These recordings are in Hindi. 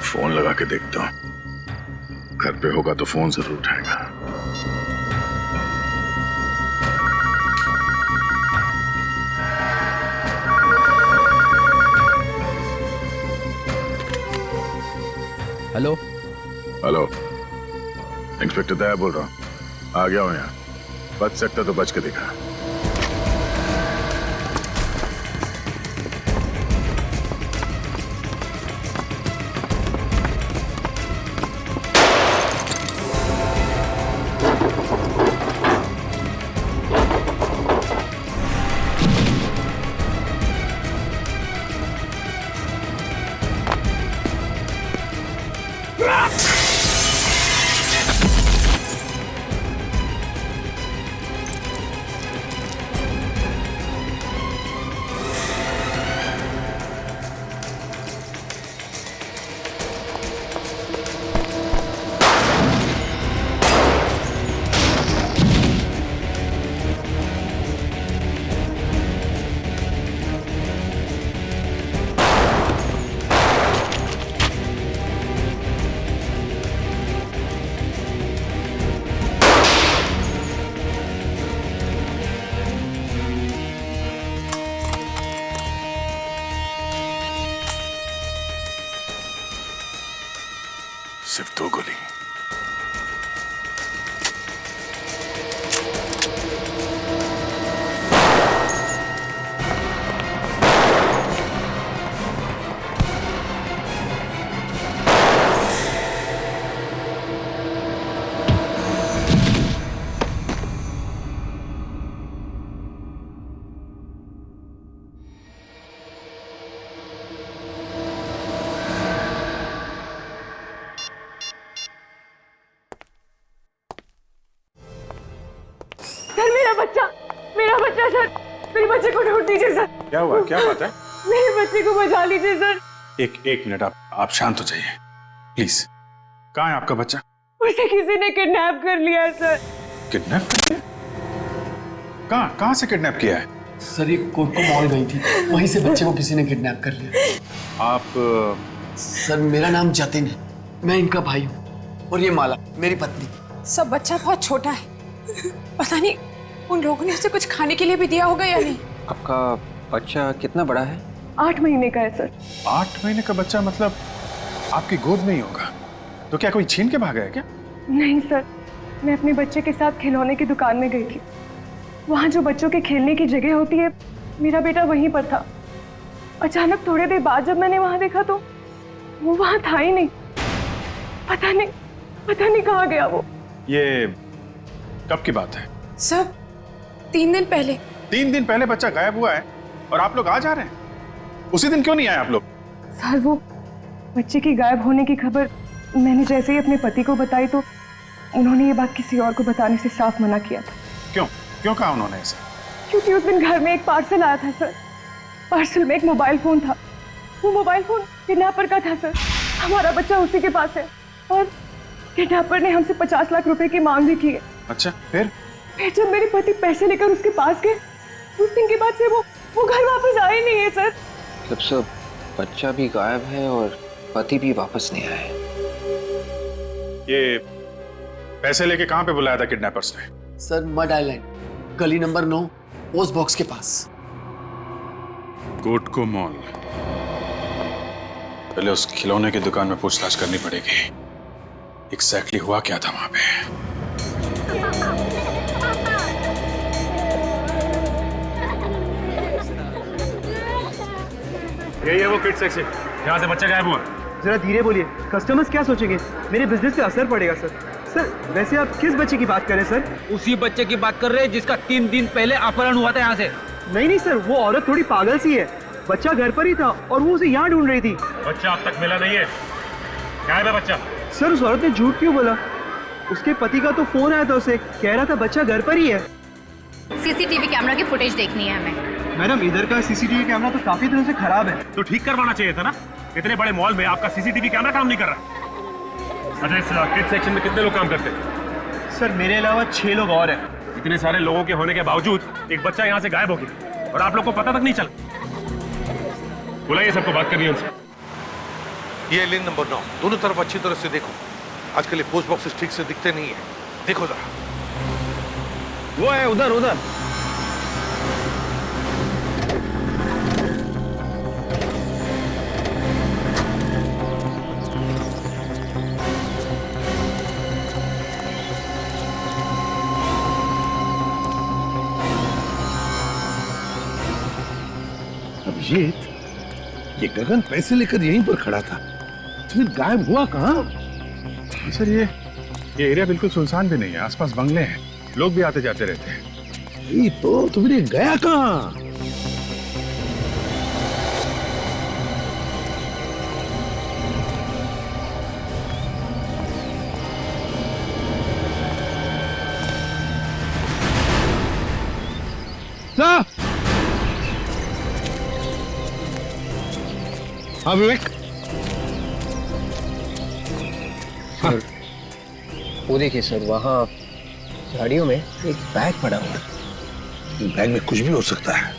फोन लगा के देखता हूँ, घर पे होगा तो फोन जरूर उठाएगा। हेलो हेलो, इंस्पेक्टर दया बोल रहा हूँ। आ गया हूँ यहाँ। बच सकता तो बच के दिखा। सिर्फ 2 गोली। सर मेरा बच्चा सर, मेरे बच्चे को ढूंढ दीजिए सर। क्या हुआ? क्या बात है? मेरे बच्चे को बचा लीजिए सर। एक मिनट, आप शांत हो जाइए प्लीज। कहाँ है आपका बच्चा? उसे किसी ने किडनैप कर लिया है सर। किडनैप? कहाँ से किडनैप किया है? सर, ये कोटको मॉल गई थी, वहीं से बच्चे को किसी ने किडनैप कर लिया। आप सर, मेरा नाम जतिन है, मैं इनका भाई हूँ, और ये माला मेरी पत्नी। सब बच्चा बहुत छोटा है, पता नहीं उन लोगों ने उसे कुछ खाने के लिए भी दिया होगा या नहीं। आपका बच्चा कितना बड़ा है? 8 महीने का है सर। 8 महीने का बच्चा? मतलब आपकी गोद में ही होगा? तो क्या कोई छीन के भागा है क्या? नहीं सर, मैं अपने बच्चे के साथ खिलौने की दुकान में गई थी। वहाँ जो बच्चों के खेलने की जगह होती है, मेरा बेटा वहीं पर था। अचानक थोड़ी देर बाद जब मैंने वहाँ देखा तो वो वहाँ था ही नहीं। पता नहीं कहाँ गया वो। ये कब की बात है? सर 3 दिन पहले। 3 दिन पहले बच्चा गायब हुआ है और आप लोग आज आ रहे हैं? उसी दिन क्यों नहीं आए आप लोग? सर वो बच्चे की गायब होने की खबर मैंने जैसे ही अपने पति को बताई तो उन्होंने ये बात किसी और को बताने से साफ मना किया था। क्यों कहा उन्होंने ऐसा? क्योंकि उस दिन घर में एक पार्सल आया था सर। पार्सल में एक मोबाइल फोन था। वो मोबाइल फोन किडनैपर का था सर। हमारा बच्चा उसी के पास है और किडनैपर ने हमसे 50 लाख रुपए की मांग भी की है। अच्छा, फिर जब मेरे पति पैसे लेकर उसके पास गए, उस दिन के बाद से वो घर वापस आए नहीं है सर। मतलब सब बच्चा भी गायब है और पति भी वापस नहीं आया है। ये पैसे लेके कहाँ पे बुलाया था किडनैपर्स ने? सर, मड आइलैंड, गली नंबर 9, पोस्ट बॉक्स के पास। कोटको मॉल। पहले उस खिलौने की दुकान में पूछताछ करनी पड़ेगी। एग्जैक्टली हुआ क्या था वहां पे? यही है वो किड सेक्शन, यहाँ से बच्चा गायब हुआ। जरा धीरे बोलिए, कस्टमर्स क्या सोचेंगे? मेरे बिजनेस पे असर पड़ेगा सर। सर वैसे आप किस बच्चे की बात कर रहे हैं सर? उसी बच्चे की बात कर रहे हैं जिसका 3 दिन पहले अपहरण हुआ था यहाँ से। नहीं सर, वो औरत थोड़ी पागल सी है। बच्चा घर पर ही था और वो उसे यहाँ ढूंढ रही थी। बच्चा अब तक मिला नहीं है। गायब है बच्चा। सर उस औरत ने झूठ क्यों बोला? उसके पति का तो फोन आया था, उसे कह रहा था बच्चा घर पर ही है। सीसीटीवी कैमरा की फुटेज देखनी है हमें। मैडम इधर का सीसीटीवी कैमरा तो काफी दिनों से खराब है। तो ठीक करवाना चाहिए था ना। इतने बड़े मॉल में आपका सीसीटीवी कैमरा काम नहीं कर रहा। अच्छा, इस किड सेक्शन में कितने लोग काम करते हैं? सर मेरे अलावा 6 लोग और हैं। इतने सारे लोगों के होने के बावजूद एक बच्चा यहाँ से गायब हो गया और आप लोग को पता तक नहीं चला। बुलाइए सबको, बात करनी है उनसे। ये लेन नंबर 9, दोनों तरफ अच्छी तरह से देखो। आजकल ये पोस्ट बॉक्सेस ठीक से दिखते नहीं है, देखो जरा। वो है उधर उधर। अभिजीत, ये गगन पैसे लेकर यहीं पर खड़ा था, फिर गायब हुआ कहाँ? सर ये एरिया बिल्कुल सुनसान भी नहीं है, आसपास बंगले हैं, लोग भी आते जाते रहते हैं। यही तो फिर ये गया कहाँ? हाँ विवेक, सर वो देखिए सर, वहाँ झाड़ियों में एक बैग पड़ा हुआ है। इस बैग में कुछ भी हो सकता है,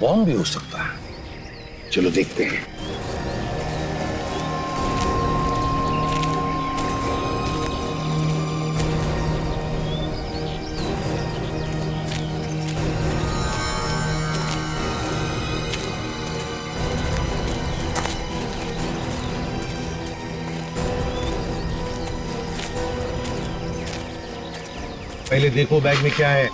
बॉम्ब भी हो सकता है। चलो देखते हैं। पहले देखो बैग में क्या है।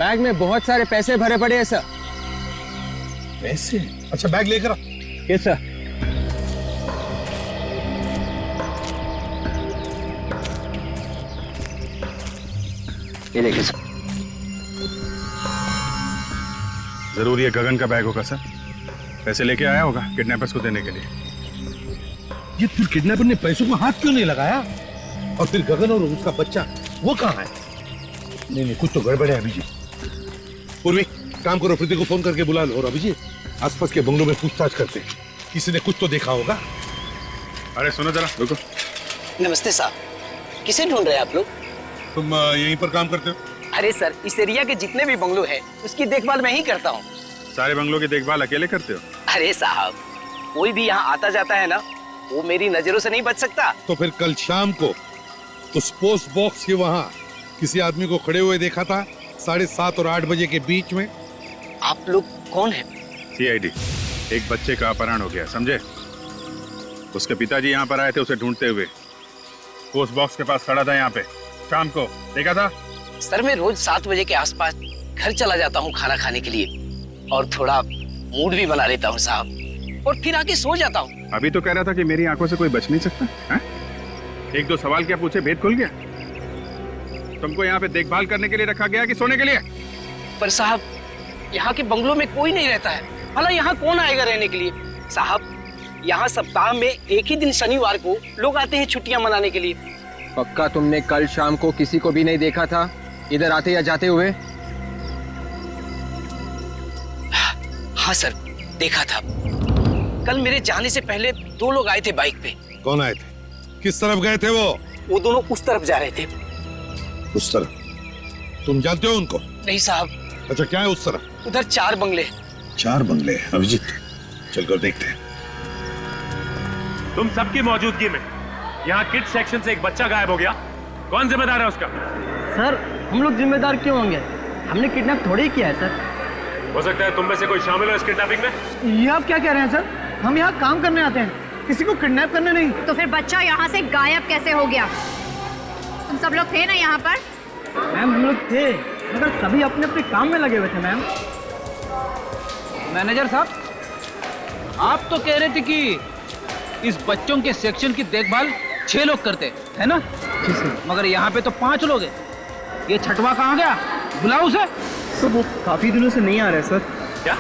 बैग में बहुत सारे पैसे भरे पड़े हैं सर। पैसे? अच्छा बैग लेकर आ। Yes sir. ये देखिए सर। जरूर ये गगन का बैग होगा सर, पैसे लेके आया होगा किडनैपर्स को देने के लिए। ये फिर किडनैपर ने पैसों को हाथ क्यों नहीं लगाया? और फिर गगन और उसका बच्चा वो कहाँ है? नहीं, कुछ तो गड़बड़ है अभिजीत। पूर्वी, काम करो, प्रीति को फोन करके बुला लो। और अभिजीत, आसपास के बंगलों में पूछताछ करते हैं, किसी ने कुछ तो देखा होगा। अरे सुनो जरा, रुको। नमस्ते साहब, किसे ढूंढ रहे हैं आप लोग? तुम यहीं पर काम करते हो? अरे सर, इस एरिया के जितने भी बंगलो हैं उसकी देखभाल मैं ही करता हूँ। सारे बंगलों की देखभाल अकेले करते हो? अरे साहब, कोई भी यहाँ आता जाता है ना, वो मेरी नजरों से नहीं बच सकता। तो फिर कल शाम को उस पोस्ट बॉक्स के वहां किसी आदमी को खड़े हुए देखा था 7:30 और 8 बजे के बीच में। आप लोग कौन है? CID। एक बच्चे का अपहरण हो गया, समझे? उसके पिताजी यहाँ पर आए थे उसे ढूंढते हुए। पोस्ट बॉक्स के पास खड़ा था यहाँ पे, शाम को देखा था? सर, मैं रोज 7 बजे के आसपास घर चला जाता हूँ खाना खाने के लिए, और थोड़ा मूड भी बना लेता हूँ साहब, और फिर आके सो जाता हूँ। अभी तो कह रहा था कि मेरी आंखों से कोई बच नहीं सकता है? 1-2 सवाल क्या पूछे, भेद खुल गया? तुमको यहाँ पे देखभाल करने के लिए रखा गया कि सोने के लिए? पर साहब, यहाँ के बंगलों में कोई नहीं रहता है, भला यहाँ कौन आएगा रहने के लिए? साहब, यहाँ सप्ताह में एक ही दिन शनिवार को लोग आते हैं छुट्टियां मनाने के लिए। पक्का तुमने कल शाम को किसी को भी नहीं देखा था इधर आते या जाते हुए? हाँ सर, देखा था। कल मेरे जाने से पहले 2 लोग आए थे बाइक पे। कौन आए थे? किस तरफ गए थे वो? वो दोनों उस तरफ जा रहे थे। उस तरफ? तुम जानते हो उनको? नहीं साहब। अच्छा, क्या है उस तरफ? उधर 4 बंगले। 4 बंगले? अभिजीत, चलकर देखते हैं। तुम सबकी मौजूदगी में यहाँ किड सेक्शन से एक बच्चा गायब हो गया, कौन जिम्मेदार है उसका? सर, हम लोग जिम्मेदार क्यों होंगे? हमने किडनैप थोड़ी किया है सर। हो सकता है तुम में से कोई शामिल हो इस किडनैपिंग में। ये आप क्या कह रहे हैं सर? हम यहाँ काम करने आते हैं, किसी को किडनैप करने नहीं। तो फिर बच्चा यहाँ से गायब कैसे हो गया? तुम सब लोग थे ना यहाँ पर? मैम, हम लोग थे, मगर सभी अपने अपने काम में लगे हुए थे मैम। मैनेजर साहब, आप तो कह रहे थे कि इस बच्चों के सेक्शन की देखभाल 6 लोग करते है ना? जी सर। मगर यहाँ पे तो 5 लोग हैं। ये छठवा कहाँ गया? बुलाओ उसे। तो वो काफी दिनों से नहीं आ रहे सर। क्या?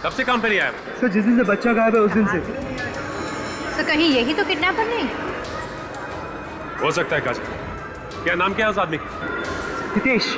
कब से काम पे नहीं आया? सर जिस दिन से बच्चा गायब है उस दिन से। तो कहीं यही तो किडनैपर नहीं? हो सकता है काजल। क्या नाम क्या है उस आदमी का? हितेश।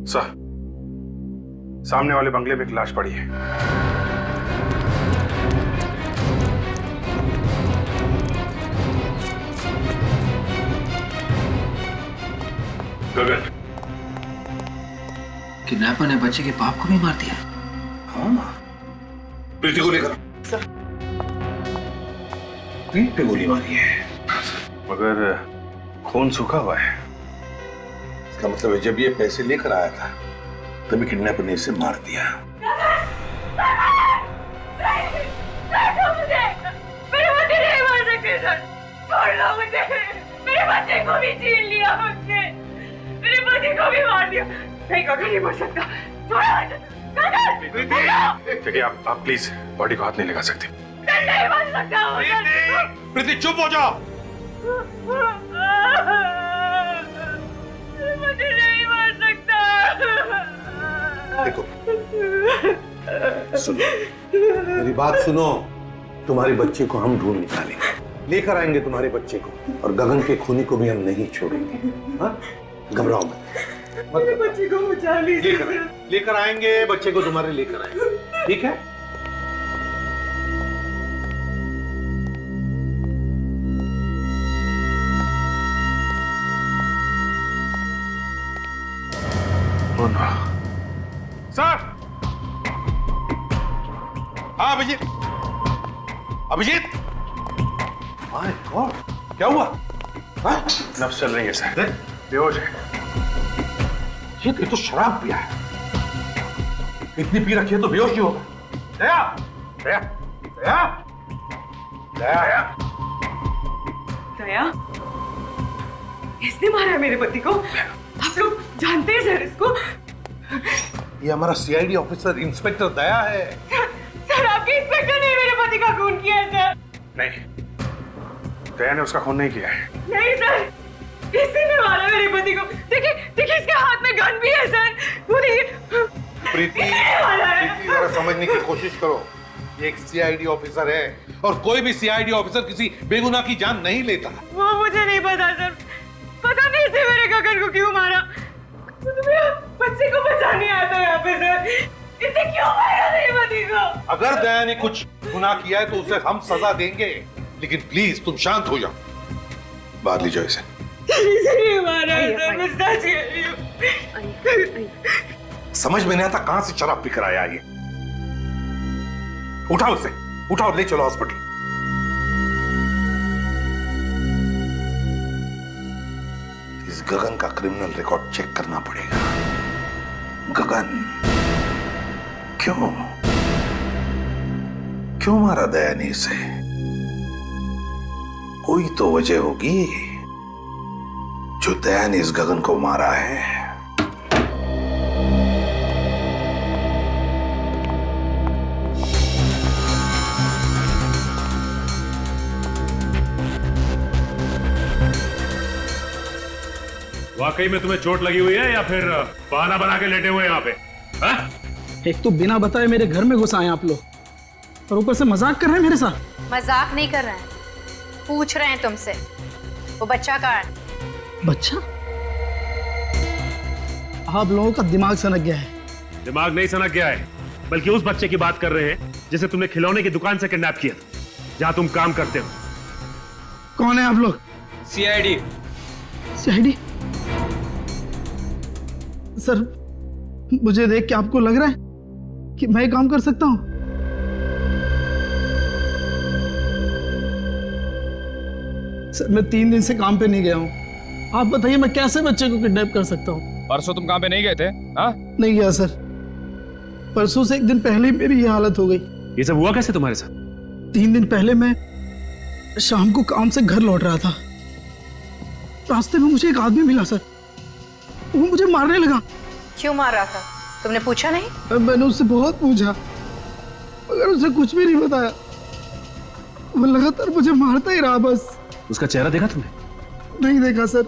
सर, सामने वाले बंगले में एक लाश पड़ी है। गगन, किडनैपर ने बच्चे के बाप को भी मार दिया। हाँ, प्रीति को लेकर पीठ पे गोली मारी है, मगर खून सूखा हुआ है। इसका मतलब है जब ये पैसे लेकर आया था तभी किडनैपर ने इसे मार दिया। मेरे बच्चे नहीं मार सकते सर, छोड़ लो मुझे। मेरे बच्चे को भी छीन लिया मुझसे, मेरे पति को भी मार दिया। नहीं गगन नहीं मर सकता, देखिए आप प्लीज बॉडी को हाथ नहीं लगा सकते। नहीं मर सकता। प्रीति चुप हो जाओ। मुझे नहीं मार सकता। देखो सुनो, मेरी बात सुनो। तुम्हारे बच्चे को हम ढूंढ निकालेंगे, लेकर आएंगे तुम्हारे बच्चे को, और गगन के खूनी को भी हम नहीं छोड़ेंगे। हाँ, घबराओ मत। मेरे बच्चे को बचा लीजिए। लेकर आएंगे बच्चे को, तुम्हारे लेकर आएंगे, ठीक है? सर, हाँ अभिजीत। अभिजीत, माय गॉड, क्या हुआ? हाँ? नब्ज चल रही है सर, बेहोश है। ये तो शराब पिया है, इतनी पी रखी है तो बेहोश ही होगा। दया, दया, दया, दया, दया, इसने मारा है मेरे पति को? आप लोग जानते हैं सर इसको? ये हमारा सीआईडी ऑफिसर इंस्पेक्टर दया है। सर आपके इंस्पेक्टर ने मेरे पति का खून किया है सर। नहीं, दया ने उसका खून नहीं किया है। नहीं सर, इसी ने मारा मेरे पति को। देखिए देखिए, इसके हाथ में गन भी है सर। वो देखिए। प्रीति, जरा समझने की कोशिश करो। ये एक सीआईडी ऑफिसर है, और कोई भी सीआईडी ऑफिसर किसी बेगुनाह की जान नहीं लेता। वो मुझे नहीं पता सर, पता नहीं इसने मेरे गगन को क्यों मारा। तो मेरे बच्चे को बचाने आया था यहाँ पे सर, इसने क्यों मारा मेरे पति को? अगर दया ने कुछ गुनाह किया है तो उसे हम सजा देंगे, लेकिन प्लीज तुम शांत हो जाओ। बाहर ले जाओ इसे। इसे मारा है सर, मैं सच कह रही हूँ। समझ में नहीं आता कहां से शराब पीकर आया ये। उठाओ उसे, उठाओ, ले चलो हॉस्पिटल। इस गगन का क्रिमिनल रिकॉर्ड चेक करना पड़ेगा। गगन क्यों मारा दया ने इसे? कोई तो वजह होगी जो दया ने इस गगन को मारा है। वाकई में तुम्हें चोट लगी हुई है या फिर बहाना बना के लेटे हुए यहाँ पे? हाँ? एक तो बिना बताए मेरे घर में घुस आए आप लोग और ऊपर से मजाक कर रहे हैं मेरे साथ। मजाक नहीं कर रहे हैं, पूछ रहे हैं तुमसे वो बच्चा कहाँ है। बच्चा? आप लोगों का दिमाग सनक गया है। दिमाग नहीं सनक गया है, बल्कि उस बच्चे की बात कर रहे हैं जिसे तुमने खिलौने की दुकान से किडनैप किया था, जहां तुम काम करते हो। कौन है आप लोग? सीआईडी। सीआईडी? सर, मुझे देख के आपको लग रहा है कि मैं ये काम कर सकता हूं? सर, मैं 3 दिन से काम पे नहीं गया हूं। आप बताइए मैं कैसे बच्चे को किडनैप कर सकता हूं? परसों तुम काम पे नहीं गए थे? हाँ? नहीं गया सर। परसों से 1 दिन पहले ही मेरी ये हालत हो गई। ये सब हुआ कैसे तुम्हारे साथ? 3 दिन पहले मैं शाम को काम से घर लौट रहा था। रास्ते में मुझे एक आदमी मिला सर, वो मुझे मारने लगा। क्यों मार रहा था, तुमने पूछा नहीं? मैंने उससे बहुत पूछा मगर उसने कुछ भी नहीं बताया। वो लगातार मुझे मारता ही रहा बस। उसका चेहरा देखा तुमने? नहीं देखा सर,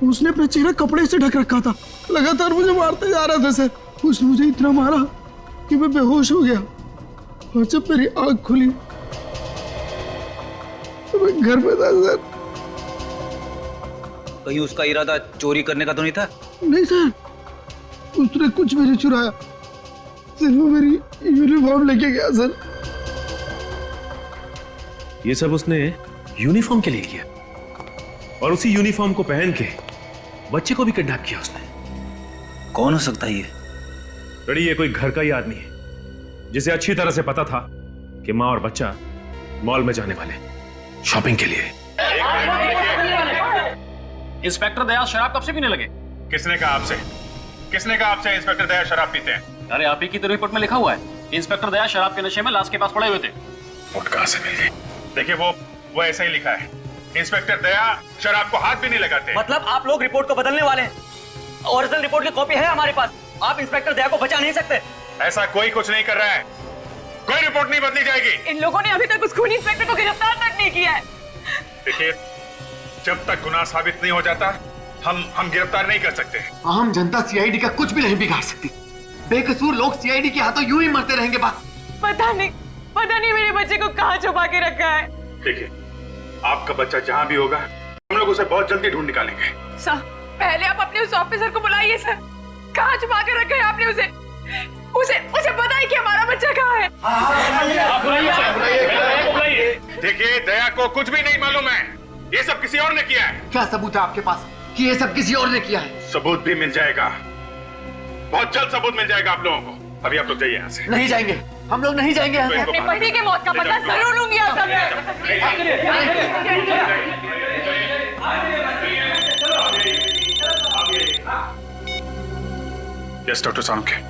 उसने अपना चेहरा कपड़े से ढक रखा था। लगातार मुझे मारते जा रहा था सर। उसने मुझे इतना मारा कि मैं बेहोश हो गया और जब मेरी आंख खुली तो मैं घर पे था सर। कहीं उसका इरादा चोरी करने का तो नहीं था? नहीं सर, उसने कुछ भी नहीं चुराया, सिर्फ वो मेरी यूनिफॉर्म लेके गया सर। ये सब उसने यूनिफॉर्म के लिए किया और उसी यूनिफॉर्म को पहन के बच्चे को भी किडनैप किया उसने। कौन हो सकता है ये? लड़ी, ये कोई घर का ही आदमी है जिसे अच्छी तरह से पता था कि माँ और बच्चा मॉल में जाने वाले शॉपिंग के लिए। इंस्पेक्टर दया शराब कब से पीने लगे? किसने कहा आपसे? किसने कहा आपसे इंस्पेक्टर दया शराब पीते हैं? अरे आप ही की तो रिपोर्ट में लिखा हुआ है, इंस्पेक्टर दया शराब के नशे में लाश के पास पड़े हुए थे। रिपोर्ट कहां से मिल गई? देखिए वो ऐसा ही लिखा है, इंस्पेक्टर दया शराब को हाथ भी नहीं लगाते। मतलब आप लोग रिपोर्ट को बदलने वाले हैं? ओरिजिनल रिपोर्ट की कॉपी है हमारे पास, आप इंस्पेक्टर दया को बचा नहीं सकते। ऐसा कोई कुछ नहीं कर रहा है, कोई रिपोर्ट नहीं बदली जाएगी। इन लोगों ने अभी तक उस खूनी इंस्पेक्टर को गिरफ्तार तक नहीं किया है। देखिए, जब तक गुनाह साबित नहीं हो जाता हम गिरफ्तार नहीं कर सकते। आम जनता सीआईडी का कुछ भी नहीं बिगाड़ सकती। बेकसूर लोग सीआईडी के हाथों यूं ही मरते रहेंगे बस। पता नहीं मेरे बच्चे को कहाँ छुपा के रखा है। देखिए, आपका बच्चा जहां भी होगा हम लोग उसे बहुत जल्दी ढूंढ निकालेंगे। सर, पहले आप अपने उस ऑफिसर को बुलाइए सर। कहाँ छुपा के रखा है आपने उसे? उसे बताइए कि हमारा बच्चा कहाँ है। देखिए, दया को कुछ भी नहीं मालूम है, ये सब किसी और ने किया है। क्या सबूत है आपके पास कि ये सब किसी और ने किया है? सबूत भी मिल जाएगा, बहुत जल्द सबूत मिल जाएगा आप लोगों को। अभी आप लोग जाइए यहाँ से। नहीं जाएंगे, हम लोग नहीं जाएंगे यहाँ से। अपने पति की मौत का बदला जरूर लूंगी सर मैं। Yes doctor Salunkhe.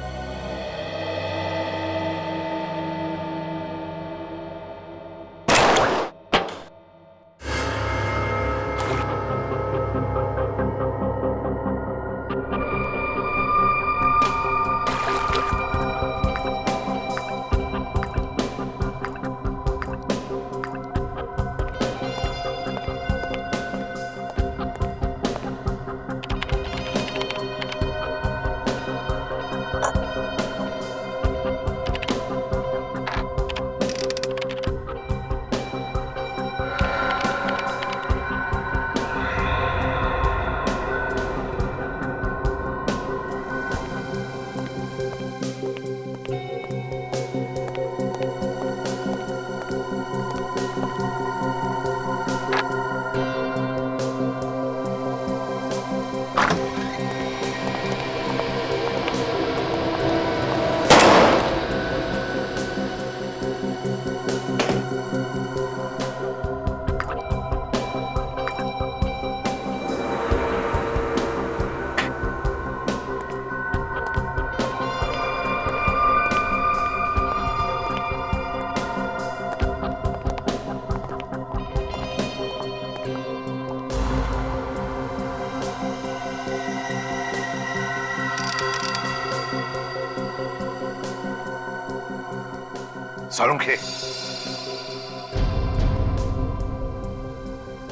सालुंखे,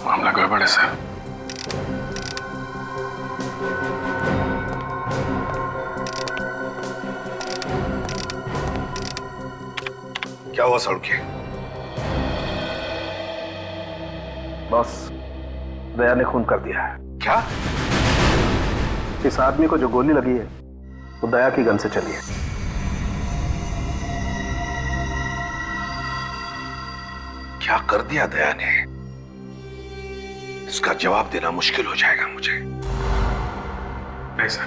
मामला गड़बड़ है सर। क्या हुआ सालुंखे? बॉस, दया ने खून कर दिया है। क्या? इस आदमी को जो गोली लगी है वो दया की गन से चली है। क्या कर दिया दया ने? इसका जवाब देना मुश्किल हो जाएगा मुझे। नहीं सर,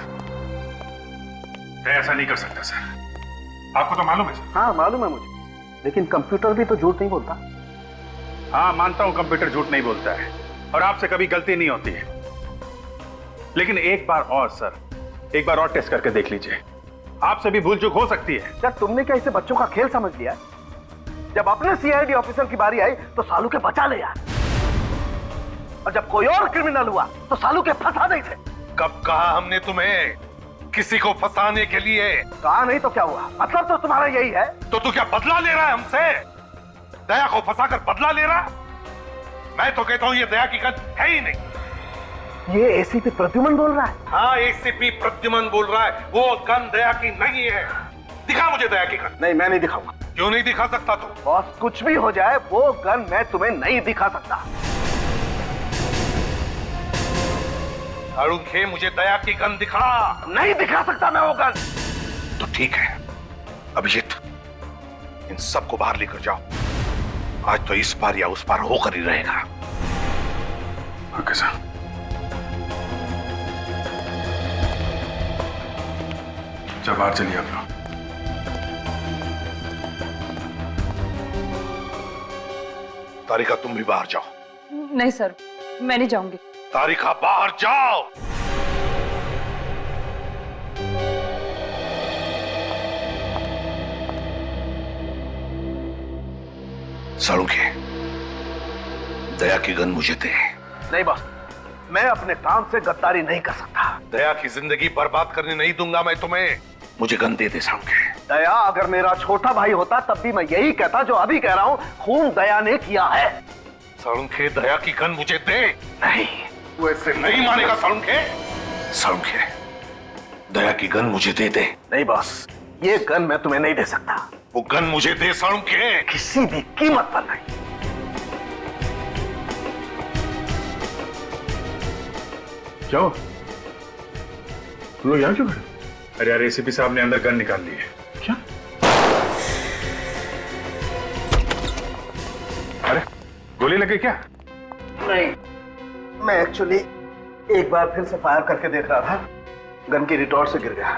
मैं ऐसा नहीं कर सकता सर। आपको तो मालूम है सर। हाँ मालूम है मुझे, लेकिन कंप्यूटर भी तो झूठ नहीं बोलता। हाँ मानता हूं कंप्यूटर झूठ नहीं बोलता है और आपसे कभी गलती नहीं होती है, लेकिन एक बार और सर, एक बार और टेस्ट करके देख लीजिए, आपसे भी भूल चूक हो सकती है। क्या तुमने क्या इसे बच्चों का खेल समझ लिया? जब अपने सीआईडी ऑफिसर की बारी आई तो सालू के बचा ले यार, और जब कोई और क्रिमिनल हुआ तो सालू के फंसा नहीं थे। कब कहा हमने तुम्हें किसी को फंसाने के लिए? कहा नहीं तो क्या हुआ? मतलब तो तुम्हारा यही है। तो तू क्या बदला ले रहा है हमसे? दया को फंसाकर बदला ले रहा? मैं तो कहता हूं ये दया की गन है ही नहीं। ये एसीपी प्रद्युमन बोल रहा है। हाँ एसीपी प्रद्युमन बोल रहा है, वो गन दया की नहीं है। दिखा मुझे दया की गन। नहीं मैं नहीं दिखाऊंगा। क्यों नहीं दिखा सकता तू? बॉस कुछ भी हो जाए वो गन मैं तुम्हें नहीं दिखा सकता। सालुंखे मुझे दया की गन दिखा। नहीं दिखा सकता मैं वो गन। तो ठीक है अभिजीत, इन सबको बाहर लेकर जाओ। आज तो इस पार या उस पार होकर ही रहेगा। Okay sir. जब बाहर चलिए आप लोग। तारिका तुम भी बाहर जाओ। नहीं सर, मैं नहीं जाऊंगी। तारिका बाहर जाओ। सालुंखे, दया की गन मुझे दे। नहीं बॉस, मैं अपने काम से गद्दारी नहीं कर सकता। दया की जिंदगी बर्बाद करने नहीं दूंगा मैं तुम्हें। मुझे गन दे दे सालुंखे। दया अगर मेरा छोटा भाई होता तब भी मैं यही कहता जो अभी कह रहा हूं, खून दया ने किया है। सालुंखे दया की गन मुझे दे। नहीं तू ऐसे नहीं मानेगा सालुंखे। सालुंखे दया की गन मुझे दे दे। नहीं बॉस, ये गन मैं तुम्हें नहीं दे सकता। वो गन मुझे दे सालुंखे। किसी भी कीमत पर नहीं। क्या हो? तुम लोग यहाँ क्यों खड़े? अरे यार एसीपी साहब ने अंदर गन निकाल ली है। क्या? अरे गोली लगी क्या? नहीं, मैं एक्चुअली एक बार फिर से फायर करके देख रहा था, गन की रिटॉर्ट से गिर गया।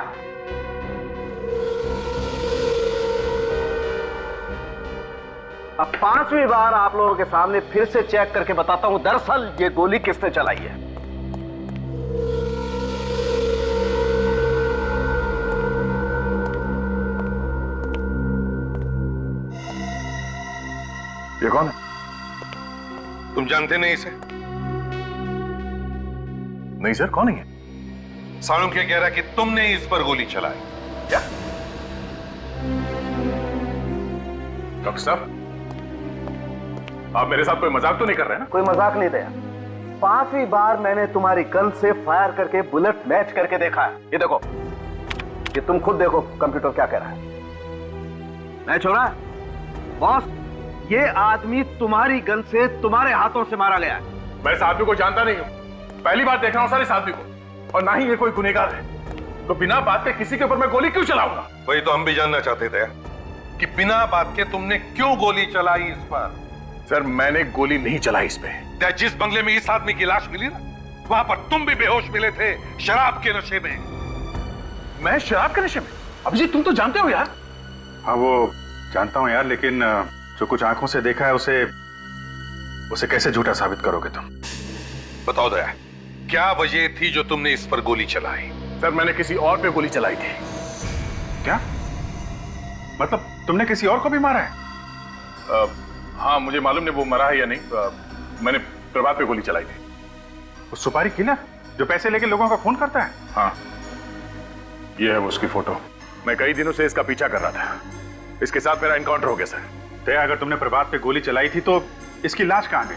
अब 5वीं बार आप लोगों के सामने फिर से चेक करके बताता हूं, दरअसल ये गोली किसने चलाई है। ये कौन है? तुम जानते नहीं इसे? नहीं सर, कौन है? सालुंखे कह रहा है कि तुमने इस पर गोली चलाई। क्या? डॉक्टर साहब, आप मेरे साथ कोई मजाक तो नहीं कर रहे ना? कोई मजाक नहीं दया। 5वीं बार मैंने तुम्हारी गन से फायर करके बुलेट मैच करके देखा है। ये देखो, ये तुम खुद देखो कंप्यूटर क्या कह रहा है। मैच हो रहा है। बॉस, ये आदमी तुम्हारी गन से तुम्हारे हाथों से मारा गया है। मैं इस आदमी को जानता नहीं हूं, पहली बार देख रहा हूं सर इस आदमी को, और ना ही ये कोई गुनहगार है। तो बिना बात के किसी के ऊपर मैं गोली क्यों चलाऊंगा? वही तो हम भी जानना चाहते थे कि बिना बात के तुमने क्यों गोली चलाई इस पर। सर मैंने गोली नहीं चलाई इस पे। जिस बंगले में इस आदमी की लाश मिली ना, वहां पर तुम भी बेहोश मिले थे, शराब के नशे में। मैं शराब के नशे में? अभिजीत तुम तो जानते हो यार। हाँ वो जानता हूं यार, लेकिन जो कुछ आंखों से देखा है उसे कैसे झूठा साबित करोगे तुम? बताओ दया, क्या वजह थी जो तुमने इस पर गोली चलाई? सर मैंने किसी और पे गोली चलाई थी। क्या मतलब तुमने किसी और को भी मारा है? हाँ मुझे मालूम नहीं वो मरा है या नहीं। मैंने प्रभात पे गोली चलाई थी। वो सुपारी किलर जो पैसे लेके लोगों का खून करता है? हाँ ये है वो उसकी फोटो। मैं कई दिनों से इसका पीछा कर रहा था। इसके साथ मेरा एनकाउंटर हो गया सर। तो अगर तुमने प्रभात पे गोली चलाई थी तो इसकी लाश कहां गई?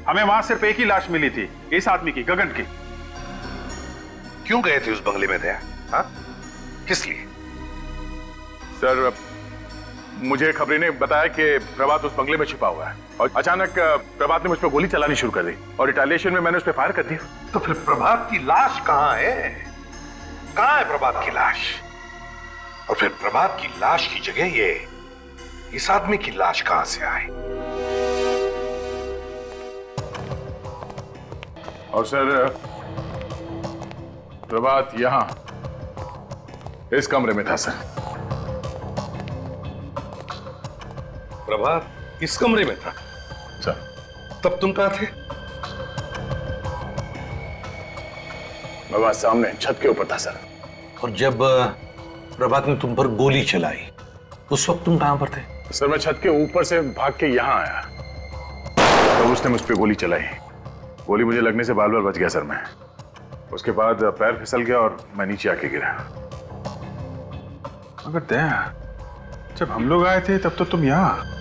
हमें वहां सिर्फ एक ही लाश मिली थी, इस आदमी की, गगन की। क्यों गए थे उस बंगले में दया? हाँ किस लिए? सर मुझे खबरी ने बताया कि प्रभात उस बंगले में छिपा हुआ है और अचानक प्रभात ने मुझ पर गोली चलानी शुरू कर दी और रिटेलिएशन में मैंने उस पर फायर कर दिया। तो फिर प्रभात की लाश कहाँ है? कहाँ है प्रभात की लाश? और फिर प्रभात की लाश की जगह ये इस आदमी की लाश कहां से आई? और सर प्रभात यहां इस कमरे में था सर। प्रभात इस कमरे में था सर। तब तुम कहां थे? प्रभात सामने छत के ऊपर था सर। और जब प्रभात ने तुम पर गोली चलाई उस वक्त तुम कहां पर थे? सर मैं छत के ऊपर से भाग के यहां आया तो उसने मुझ पे गोली चलाई। गोली मुझे लगने से बाल बाल बच गया सर मैं। उसके बाद पैर फिसल गया और मैं नीचे आके गिरा। मगर दया, जब हम लोग आए थे तब तो तुम यहां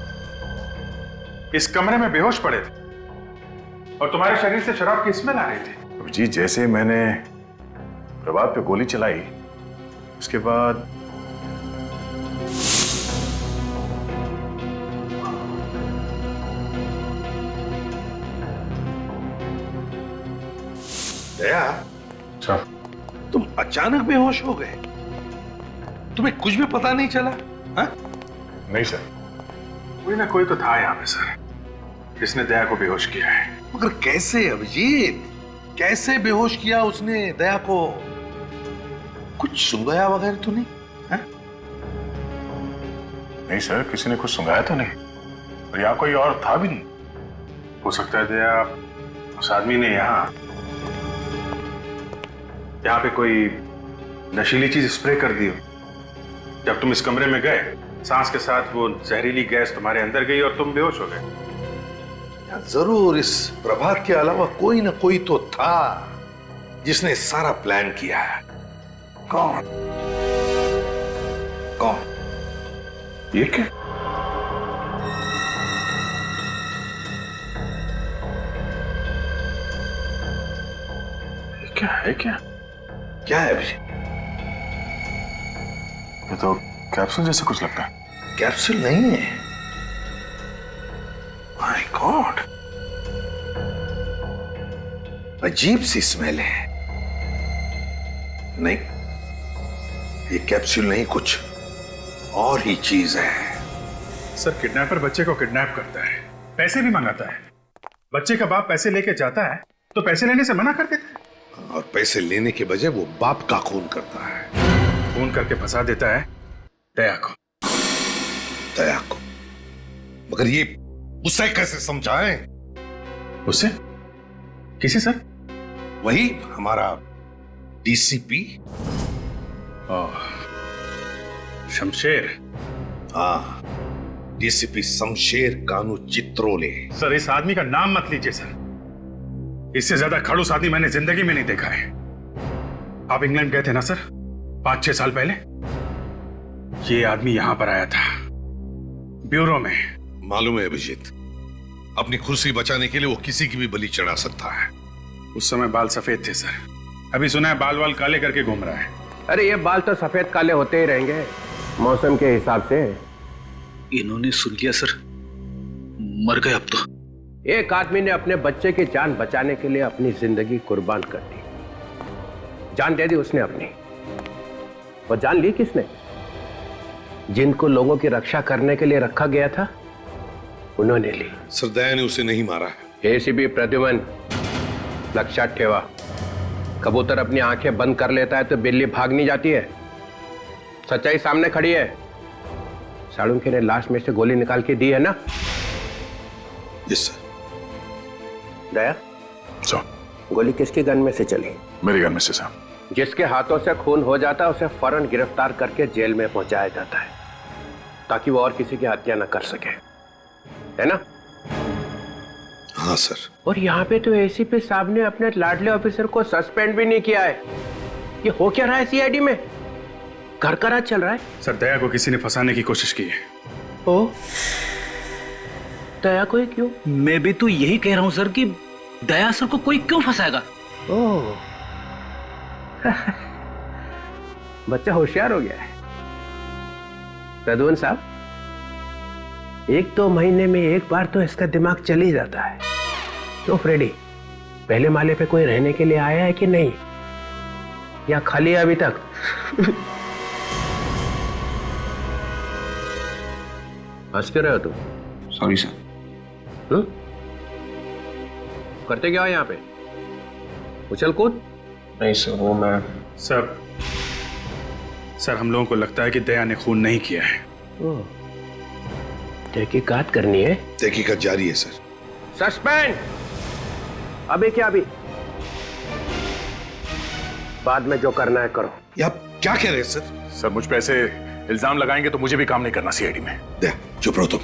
इस कमरे में बेहोश पड़े थे और तुम्हारे शरीर से शराब की स्मेल आ रही थी। जी जैसे मैंने प्रभात पे गोली चलाई उसके बाद दया, तुम अचानक बेहोश हो गए? तुम्हें कुछ भी पता नहीं चला? हा? नहीं सर, कोई ना कोई तो था यहाँ पे सर जिसने दया को बेहोश किया है। मगर कैसे अभिजीत? कैसे बेहोश किया उसने दया को? कुछ सुंघाया वगैरह तो नहीं? हा? नहीं सर, किसी ने कुछ सुंघाया तो नहीं और यहाँ कोई और था भी नहीं। हो सकता है दया उस आदमी ने यहाँ पे कोई नशीली चीज स्प्रे कर दी हो। जब तुम इस कमरे में गए सांस के साथ वो जहरीली गैस तुम्हारे अंदर गई और तुम बेहोश हो गए। जरूर इस प्रभात के अलावा कोई ना कोई तो था जिसने सारा प्लान किया है। कौन? कौन? ये क्या? ये क्या है? क्या है अभी? ये तो कैप्सूल जैसा कुछ लगता है। कैप्सूल नहीं है। माय गॉड, अजीब सी स्मेल है। नहीं, ये कैप्सूल नहीं, कुछ और ही चीज है। सर किडनैपर बच्चे को किडनैप करता है, पैसे भी मंगाता है। बच्चे का बाप पैसे लेके जाता है तो पैसे लेने से मना कर देता है और पैसे लेने के बजाय वो बाप का खून करता है। खून करके फंसा देता है दया को। दया को? मगर ये उसे कैसे समझाएं? उसे? किसे सर? वही हमारा डीसीपी। शमशेर। हाँ, डीसीपी शमशेर कानू चित्रोले। सर इस आदमी का नाम मत लीजिए सर, इससे ज्यादा खड़ूस आदमी मैंने जिंदगी में नहीं देखा है। आप इंग्लैंड गए थे ना सर 5-6 साल पहले? ये आदमी यहां पर आया था ब्यूरो में। मालूम है अभिजीत, अपनी कुर्सी बचाने के लिए वो किसी की भी बलि चढ़ा सकता है। उस समय बाल सफेद थे सर, अभी सुना है बाल वाल काले करके घूम रहा है। अरे ये बाल तो सफेद काले होते ही रहेंगे मौसम के हिसाब से। इन्होंने सुन लिया सर, मर गए अब तो। एक आदमी ने अपने बच्चे की जान बचाने के लिए अपनी जिंदगी कुर्बान कर दी। जान दे दी उसने अपनी। वो जान ली किसने? जिनको लोगों की रक्षा करने के लिए रखा गया था उन्होंने ली। सर दया ने उसे नहीं मारा है। एसीपी प्रद्युमन, लक्षात ठेवा, कबूतर अपनी आंखें बंद कर लेता है तो बिल्ली भाग नहीं जाती है। सच्चाई सामने खड़ी है। साळुंखे ने लाश में से गोली निकाल के दी है ना? Yes sir. दया, गोली किसकी गन में से चली? मेरी गन में से सर। जिसके हाथों से खून हो जाता है उसे फौरन गिरफ्तार करके जेल में पहुंचाया जाता है ताकि वो और किसी की हत्या न कर सके, है ना? हाँ सर। और यहाँ पे तो एसीपी साहब ने अपने लाडले ऑफिसर को सस्पेंड भी नहीं किया है। ये हो क्या रहा है सीआईडी में? घर का राज चल रहा है। सर दया को किसी ने फंसाने की कोशिश की है। ओ, दया को क्यों? मैं भी तो यही कह रहा हूं सर कि दया सर को कोई क्यों फंसाएगा? ओह बच्चा होशियार हो गया है। प्रद्युमन साहब, 1-2 महीने में एक बार तो इसका दिमाग चल ही जाता है। तो फ्रेडी, पहले माले पे कोई रहने के लिए आया है कि नहीं, या खाली है अभी तक? हंस क्यों रहे हो तुम? Sorry sir. करते क्या हो यहाँ पे? उछल कूद? नहीं सर, वो मैं सर हम लोगों को लगता है कि दया ने खून नहीं किया है। तहकीकात करनी है? तहकीकात जारी है सर। सस्पेंड। अभी क्या अभी? बाद में जो करना है करो। ये आप क्या कह रहे हैं सर? सर मुझ पे ऐसे इल्जाम लगाएंगे तो मुझे भी काम नहीं करना सीआईडी में। दया, चुप रहो तुम।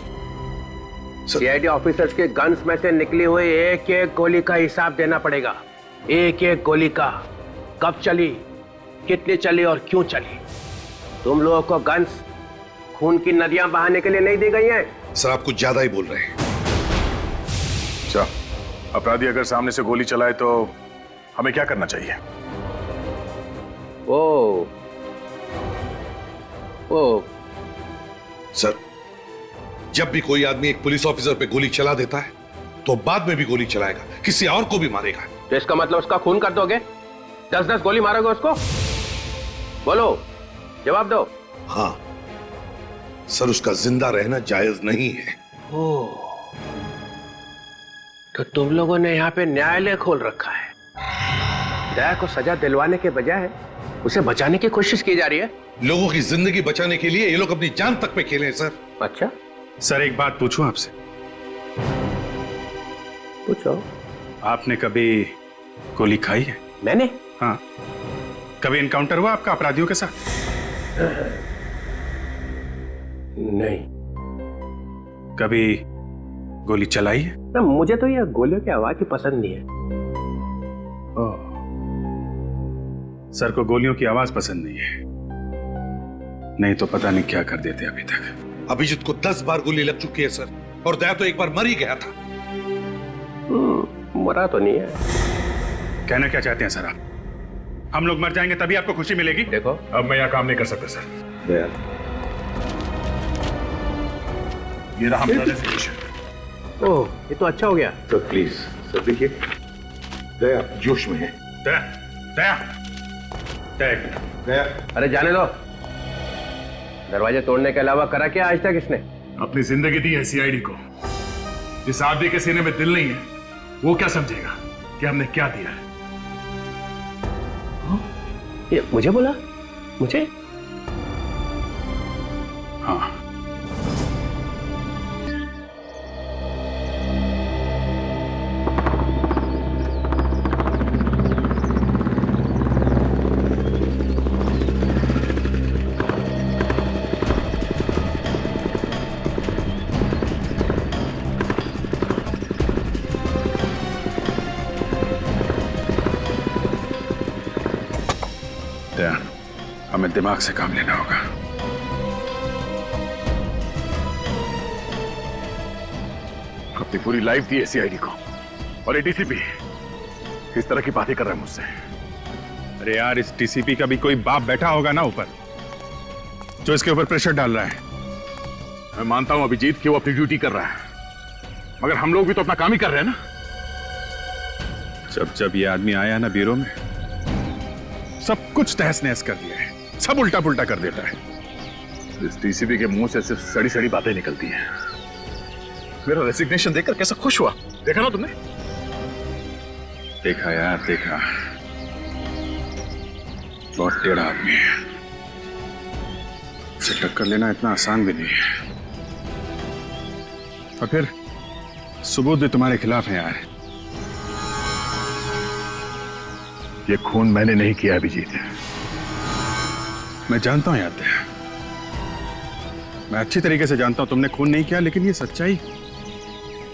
सीआईडी ऑफिसर्स के गन्स में से निकली हुई एक एक गोली का हिसाब देना पड़ेगा। एक एक गोली का, कब चली, कितनी चली और क्यों चली। तुम लोगों को गन्स खून की नदियां बहाने के लिए नहीं दी गई हैं। सर आप कुछ ज्यादा ही बोल रहे हैं। अच्छा, अपराधी अगर सामने से गोली चलाए तो हमें क्या करना चाहिए? ओ सर, जब भी कोई आदमी एक पुलिस ऑफिसर पे गोली चला देता है तो बाद में भी गोली चलाएगा, किसी और को भी मारेगा। तो इसका मतलब उसका खून कर दोगे? 10-10 गोली मारोगे उसको? बोलो, जवाब दो। हाँ सर, उसका जिंदा रहना जायज नहीं है। तो तुम लोगों ने यहाँ पे न्यायालय खोल रखा है। दया को सजा दिलवाने के बजाय उसे बचाने की कोशिश की जा रही है। लोगों की जिंदगी बचाने के लिए ये लोग अपनी जान तक पे खेले हैं सर। अच्छा, सर एक बात पूछूं आपसे? पूछो। आपने कभी गोली खाई है? मैंने? हाँ। कभी इनकाउंटर हुआ आपका अपराधियों के साथ? नहीं। कभी गोली चलाई है? ना, मुझे तो यह गोलियों की आवाज ही पसंद नहीं है। सर को गोलियों की आवाज पसंद नहीं है, नहीं तो पता नहीं क्या कर देते अभी तक। अभिजीत को 10 बार गोली लग चुकी है सर, और दया तो एक बार मर ही गया था। मरा तो नहीं है। कहना क्या चाहते हैं सर आप? हम लोग मर जाएंगे तभी आपको खुशी मिलेगी? देखो, अब मैं यहाँ काम नहीं कर सकता सर। दया, ये रहा हमारा रेजिग्नेशन। ओह, ये तो अच्छा हो गया। तो प्लीज सर देखिए, दया जोश में है। दया, दया, दया, दया। अरे जाने दो। दरवाजे तोड़ने के अलावा करा क्या आज तक इसने? अपनी जिंदगी दी है सीआईडी को। जिस आदमी के सीने में दिल नहीं है वो क्या समझेगा कि हमने क्या दिया है? ये मुझे बोला? मुझे? हाँ। हमें दिमाग से काम लेना होगा। अपनी पूरी लाइफ दी है सीआईडी को, और ये डीसीपी इस तरह की बातें कर रहा है मुझसे। अरे यार, इस डीसीपी का भी कोई बाप बैठा होगा ना ऊपर, जो इसके ऊपर प्रेशर डाल रहा है। मैं मानता हूं अभिजीत कि वो अपनी ड्यूटी कर रहा है, मगर हम लोग भी तो अपना काम ही कर रहे हैं ना। जब जब ये आदमी आया ना ब्यूरो में, सब कुछ तहस नहस कर दिया है, सब उल्टा पुल्टा कर देता है। इस डीसीपी के मुंह से सिर्फ सड़ी सड़ी बातें निकलती हैं। मेरा रेजिग्नेशन देखकर कैसा खुश हुआ, देखा ना तुमने? देखा यार, देखा। बहुत टेढ़ा आदमी है, उसे टक्कर लेना इतना आसान भी नहीं है। और फिर सबूत भी तुम्हारे खिलाफ है यार। ये खून मैंने नहीं किया अभिजीत, मैं जानता हूं यार, मैं अच्छी तरीके से जानता हूं तुमने खून नहीं किया, लेकिन ये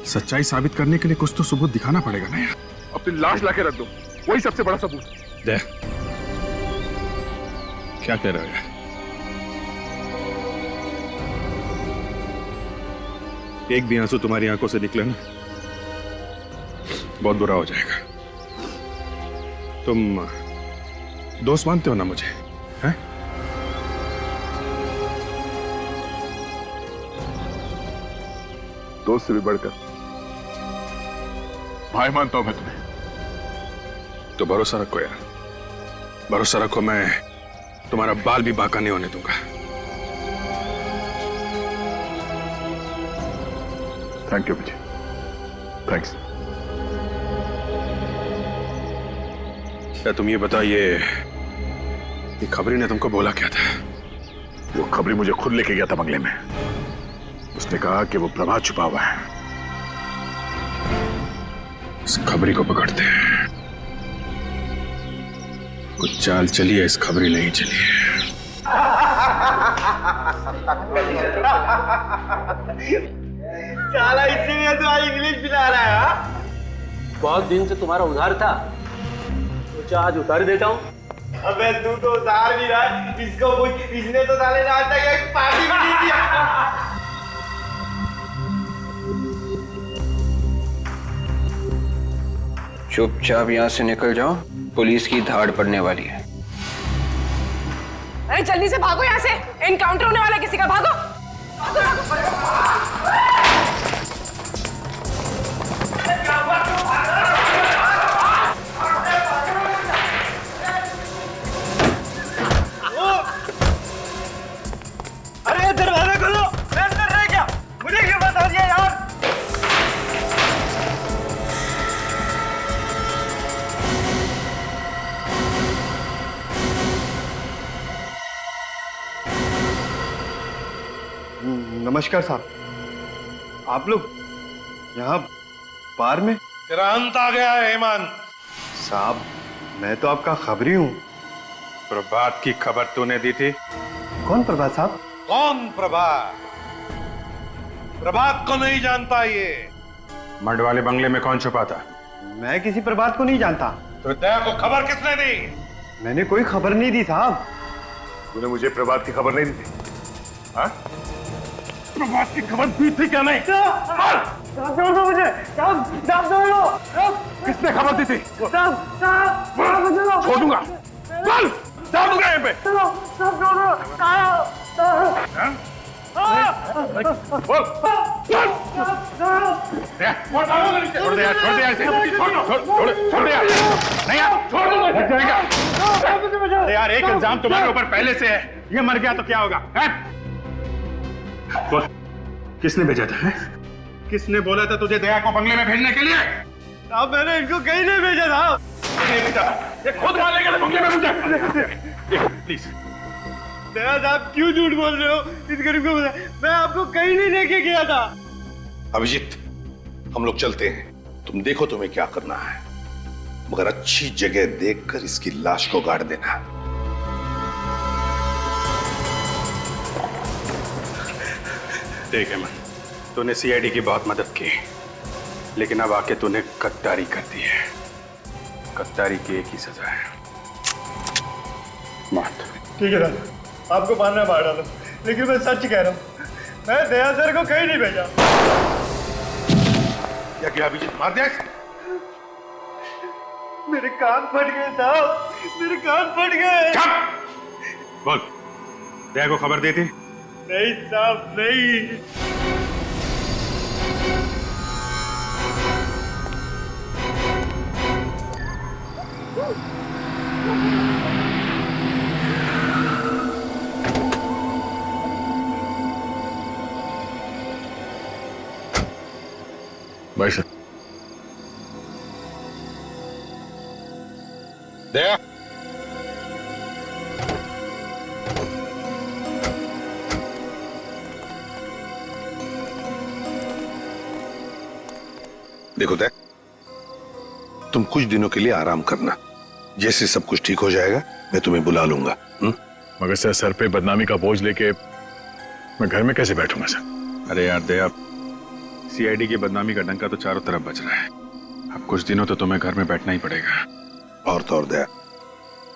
सच्चाई साबित करने के लिए कुछ तो सबूत दिखाना पड़ेगा ना यार। अपनी लाश लाके रख दो, वही सबसे बड़ा सबूत। दे, क्या कह रहे हो यार? एक भी आंसू तुम्हारी आंखों से निकले ना, बहुत बुरा हो जाएगा। तुम दोस्त मानते हो ना मुझे, हैं? दोस्त से भी बढ़कर भाई मानता हूं मैं तुम्हें। तो भरोसा रखो यार, भरोसा रखो, मैं तुम्हारा बाल भी बांका नहीं होने दूंगा। Thank you Vijay, thanks. क्या तुम ये बताइए, ये खबरी ने तुमको बोला क्या था? वो खबरी मुझे खुद लेके गया था बंगले में। उसने कहा कि वो प्रभात छुपा हुआ है, इस खबरी को पकड़ते हैं। कुछ चाल चलिए, इस खबरी नहीं चलिए। साला इसीलिए तो आज इंग्लिश पिला रहा है। हाँ? बहुत दिन से तुम्हारा उधार था, सोचा आज उतार देता हूँ। अबे तू तो उधार भी रहा है, इसको कुछ, इसने तो साले ने आज तक एक पार्टी भी नहीं दिया। चुपचाप यहाँ से निकल जाओ, पुलिस की धाड़ पड़ने वाली है। अरे जल्दी से भागो यहाँ से, एनकाउंटर होने वाला है किसी का, भागो, भागो, भागो। अरे दरवाजा खोलो, मैं अंदर रह गया, मुझे क्यों बता दिया यार? नमस्कार साहब, आप लोग यहाँ बार में? तेरा अंत आ गया है हेमंत। साहब मैं तो आपका खबरी हूँ। प्रभात की खबर तूने दी थी? कौन प्रभात साहब? कौन प्रभात? प्रभात को नहीं जानता ये। मड वाले बंगले में कौन छुपा था? मैं किसी प्रभात को नहीं जानता। तो दया को खबर किसने दी? मैंने कोई खबर नहीं दी साहब। तूने मुझे प्रभात की खबर नहीं दी थी? हाँ? प्रभात की खबर दी थी क्या नहीं? छोड़ दो मुझे, साहब, साहब छोड़ दो। किसने खबर दी थी? साहब, साहब, साहब, छोड़ दूंगा, चल, डाल दूंगा यहाँ पे। चलो, साहब छोड़ दो, साहब, हाँ? बोल, चल। छोड़ दे यार, छोड़ दे यार इसे। छोड़ दे यार। नहीं यार, छोड़ दो, लग जाएगा। अरे यार, एक इल्जाम तुम्हारे ऊपर पहले से है, ये मर गया तो क्या होगा? बोल, किसने भेजा था? है? किसने बोला था तुझे दया को बंगले में भेजने के लिए? साहब मैंने इनको कहीं नहीं भेजा साहब। नहीं भेजा, ये खुद वहां ले गया था बंगले में मुझे। प्लीज दया साहब क्यों झूठ बोल रहे हो? इस गरीब को बता, मैं आपको कहीं नहीं लेके गया था। अभिजीत, हम लोग चलते हैं, तुम देखो तुम्हें क्या करना है, मगर अच्छी जगह देखकर इसकी लाश को गाड़ देना। ठीक है मन, तूने सीआईडी की बहुत मदद की, लेकिन अब आके तूने गद्दारी कर दी है। गद्दारी की एक ही सजा है, मौत। ठीक है दादा, आपको मारना मार डालो, लेकिन मैं सच कह रहा हूँ, मैं दया सर को कहीं नहीं भेजा। क्या किया अभिजीत? मार दिया? मेरे कान फट गए साहब, मेरे कान फट गए। बोल, दया को खबर दी थी? नहीं साहब, नहीं। भाई सर। दया, देखो दया, तुम कुछ दिनों के लिए आराम करना, जैसे सब कुछ ठीक हो जाएगा मैं तुम्हें बुला लूंगा। मगर सर पे बदनामी का बोझ लेके मैं घर में कैसे बैठूंगा सर? अरे यार दया, सीआईडी की बदनामी का डंका तो चारों तरफ बज रहा है, अब कुछ दिनों तो तुम्हें घर में बैठना ही पड़ेगा। और तो और दया,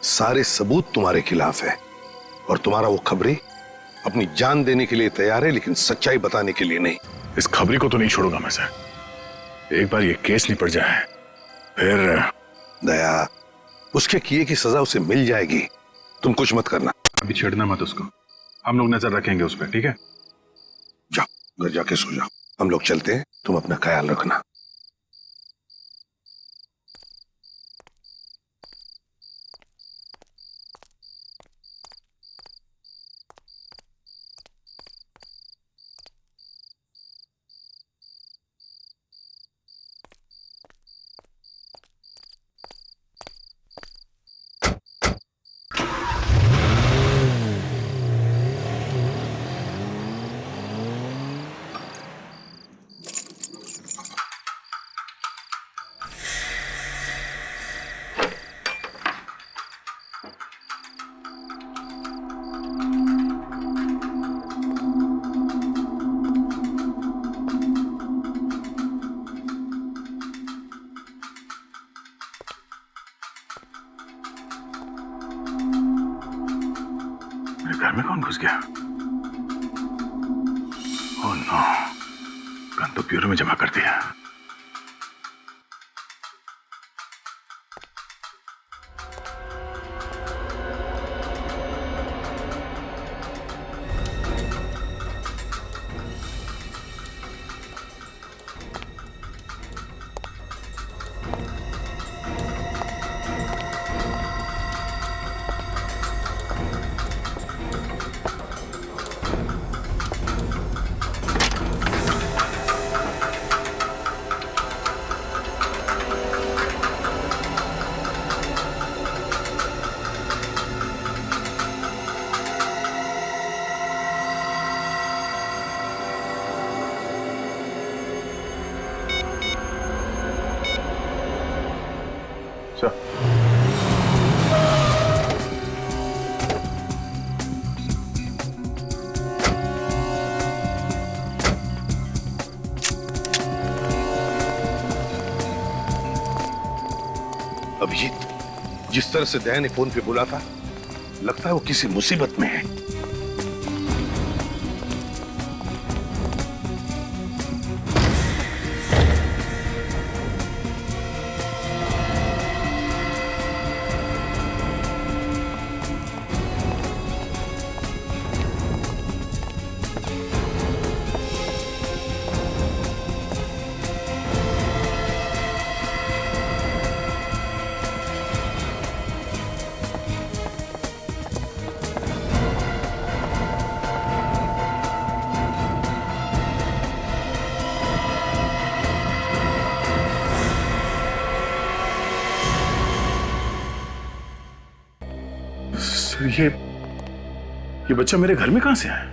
सारे सबूत तुम्हारे खिलाफ है और तुम्हारा वो खबरी अपनी जान देने के लिए तैयार है, लेकिन सच्चाई बताने के लिए नहीं। इस खबरी को तो नहीं छोड़ूंगा मैं सर, एक बार ये केस निपट जाए फिर। दया, उसके किए की सजा उसे मिल जाएगी, तुम कुछ मत करना। अभी छेड़ना मत उसको, हम लोग नजर रखेंगे उस पर, ठीक है? जाओ घर जाके सो जाओ। हम लोग चलते हैं, तुम अपना ख्याल रखना। मेरे घर में कौन घुस गया? ओह नो, गन तो ब्यूरो में जमा कर दिया। अभिजीत, जिस तरह से दया ने फोन पे बोला था, लगता है वो किसी मुसीबत में है। ये बच्चा मेरे घर में कहां से आया?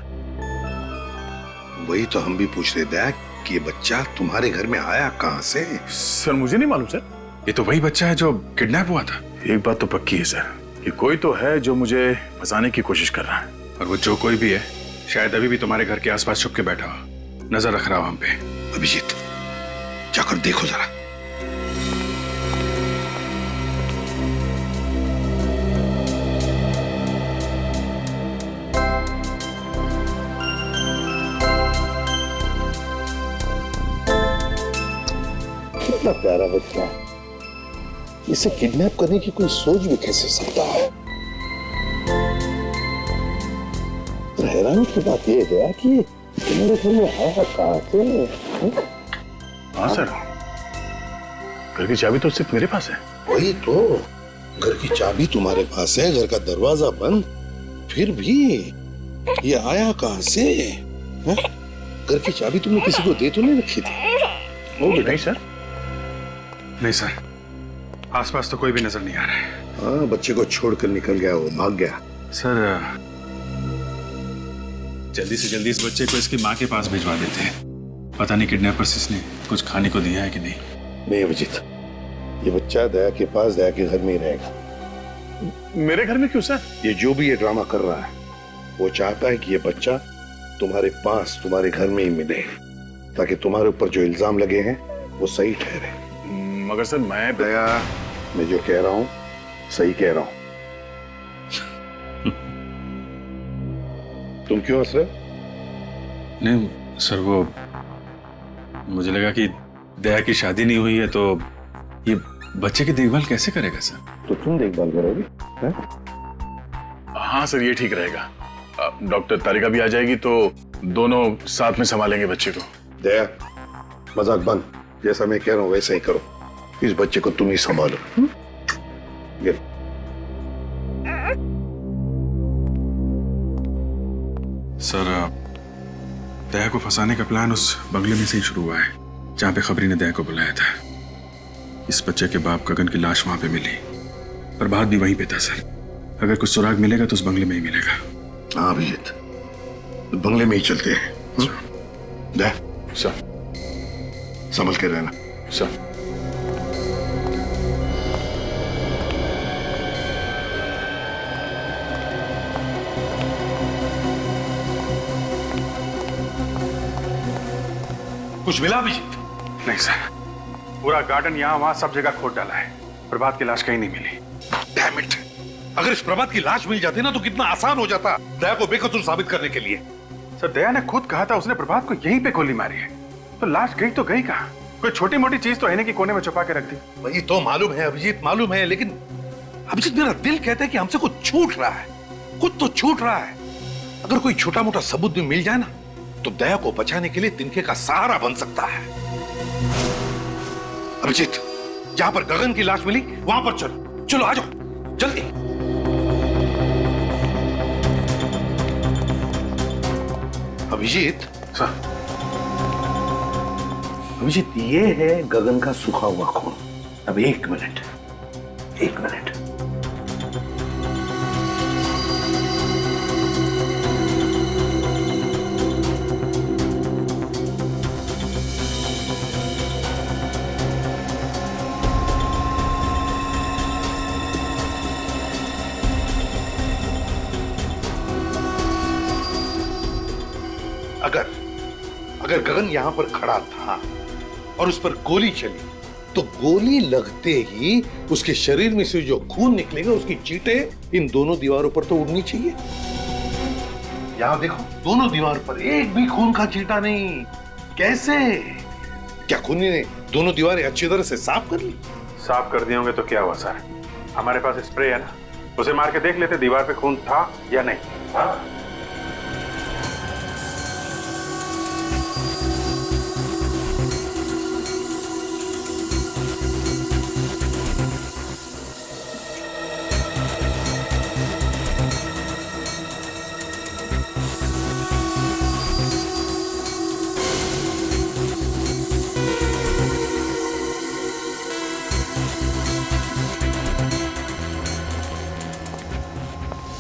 वही तो हम भी पूछ रहे थे कि ये बच्चा तुम्हारे घर में आया कहां से? सर मुझे नहीं मालूम सर। ये तो वही बच्चा है जो किडनैप हुआ था। एक बात तो पक्की है सर कि कोई तो है जो मुझे फंसाने की कोशिश कर रहा है। और वो जो कोई भी है शायद अभी भी तुम्हारे घर के आसपास छुप के बैठा हो, नजर रख रहा हो हम पे। अभिजीत, जाकर देखो जरा। कितना प्यारा बच्चा, इसे किडनैप करने की कोई सोच भी कैसे सकता है? तो हैरानी की बात यह है कि मेरे घर में आया कहां से? हाँ सर, घर की चाबी तो सिर्फ मेरे पास है। वही तो, घर की चाबी तुम्हारे पास है, घर का दरवाजा बंद, फिर भी ये आया कहां से? घर की चाबी तुमने किसी को दे तो नहीं रखी थी? वो नहीं सर। नहीं सर, आसपास तो कोई भी नजर नहीं आ रहा है। हाँ, बच्चे को छोड़कर निकल गया, वो भाग गया। सर जल्दी से जल्दी इस बच्चे को इसकी माँ के पास भिजवा देते हैं। पता नहीं किडनैपर्स इसने कुछ खाने को दिया है कि नहीं। नहीं अभिजीत, ये बच्चा दया के पास, दया के घर में ही रहेगा। मेरे घर में क्यों सर? ये जो भी ये ड्रामा कर रहा है, वो चाहता है कि ये बच्चा तुम्हारे पास, तुम्हारे घर में ही मिले, ताकि तुम्हारे ऊपर जो इल्जाम लगे हैं वो सही ठहरे। मगर सर मैं दया, मैं जो कह रहा हूं सही कह रहा हूं। तुम क्यों हंस रहे? नहीं सर, वो मुझे लगा कि दया की शादी नहीं हुई है तो ये बच्चे की देखभाल कैसे करेगा सर? तो तुम देखभाल करोगे? हाँ सर, ये ठीक रहेगा। डॉक्टर तारिका भी आ जाएगी तो दोनों साथ में संभालेंगे बच्चे को। दया, मजाक बंद। जैसा मैं कह रहा हूं वैसा ही करो। इस बच्चे को तुम ही संभालो। ये सर, दया को फंसाने का प्लान उस बंगले में से ही शुरू हुआ है जहां पे खबरी ने दया को बुलाया था। इस बच्चे के बाप गगन की लाश वहां पे मिली, प्रभात भी वहीं पे था सर। अगर कुछ सुराग मिलेगा तो उस बंगले में ही मिलेगा। हाँ अभिजीत, तो बंगले में ही चलते हैं। दया, सर। संभल के रहना। सर। कुछ मिला अभिजीत? नहीं सर, पूरा गार्डन यहाँ वहां सब जगह खोद डाला है। प्रभात की लाश कहीं नहीं मिली। Damn it! अगर इस प्रभात की लाश मिल जाती ना तो कितना आसान हो जाता दया को बेकसूर साबित करने के लिए। सर, दया ने खुद कहा था उसने प्रभात को यहीं पे गोली मारी है, तो लाश गई तो गई कहाँ? कोई छोटी मोटी चीज तो है नहीं कि कोने में छुपा के रख दी। वही तो मालूम है अभिजीत, मालूम है, लेकिन अभिजीत मेरा दिल कहता है कि हमसे कुछ छूट रहा है, कुछ तो छूट रहा है। अगर कोई छोटा मोटा सबूत भी मिल जाए ना तो दया को बचाने के लिए तिनके का सहारा बन सकता है। अभिजीत, जहां पर गगन की लाश मिली वहां पर चलो, चलो आ जाओ जल्दी। अभिजीत सर। अभिजीत, ये है गगन का सूखा हुआ खून। अब एक मिनट, एक मिनट। अगर गगन यहां पर खड़ा था और उस पर गोली चली तो गोली लगते ही उसके शरीर में से जो खून निकलेगा उसकी चींटें इन दोनों दीवारों पर तो उड़नी चाहिए। यहां देखो, दोनों दीवार पर एक भी खून का चींटा नहीं। कैसे? क्या खूनी ने दोनों दीवारें अच्छी तरह से साफ कर ली? साफ कर दिए होंगे तो क्या हुआ सर? हमारे पास स्प्रे है ना, उसे मार के देख लेते दीवार पे खून था या नहीं। हाँ?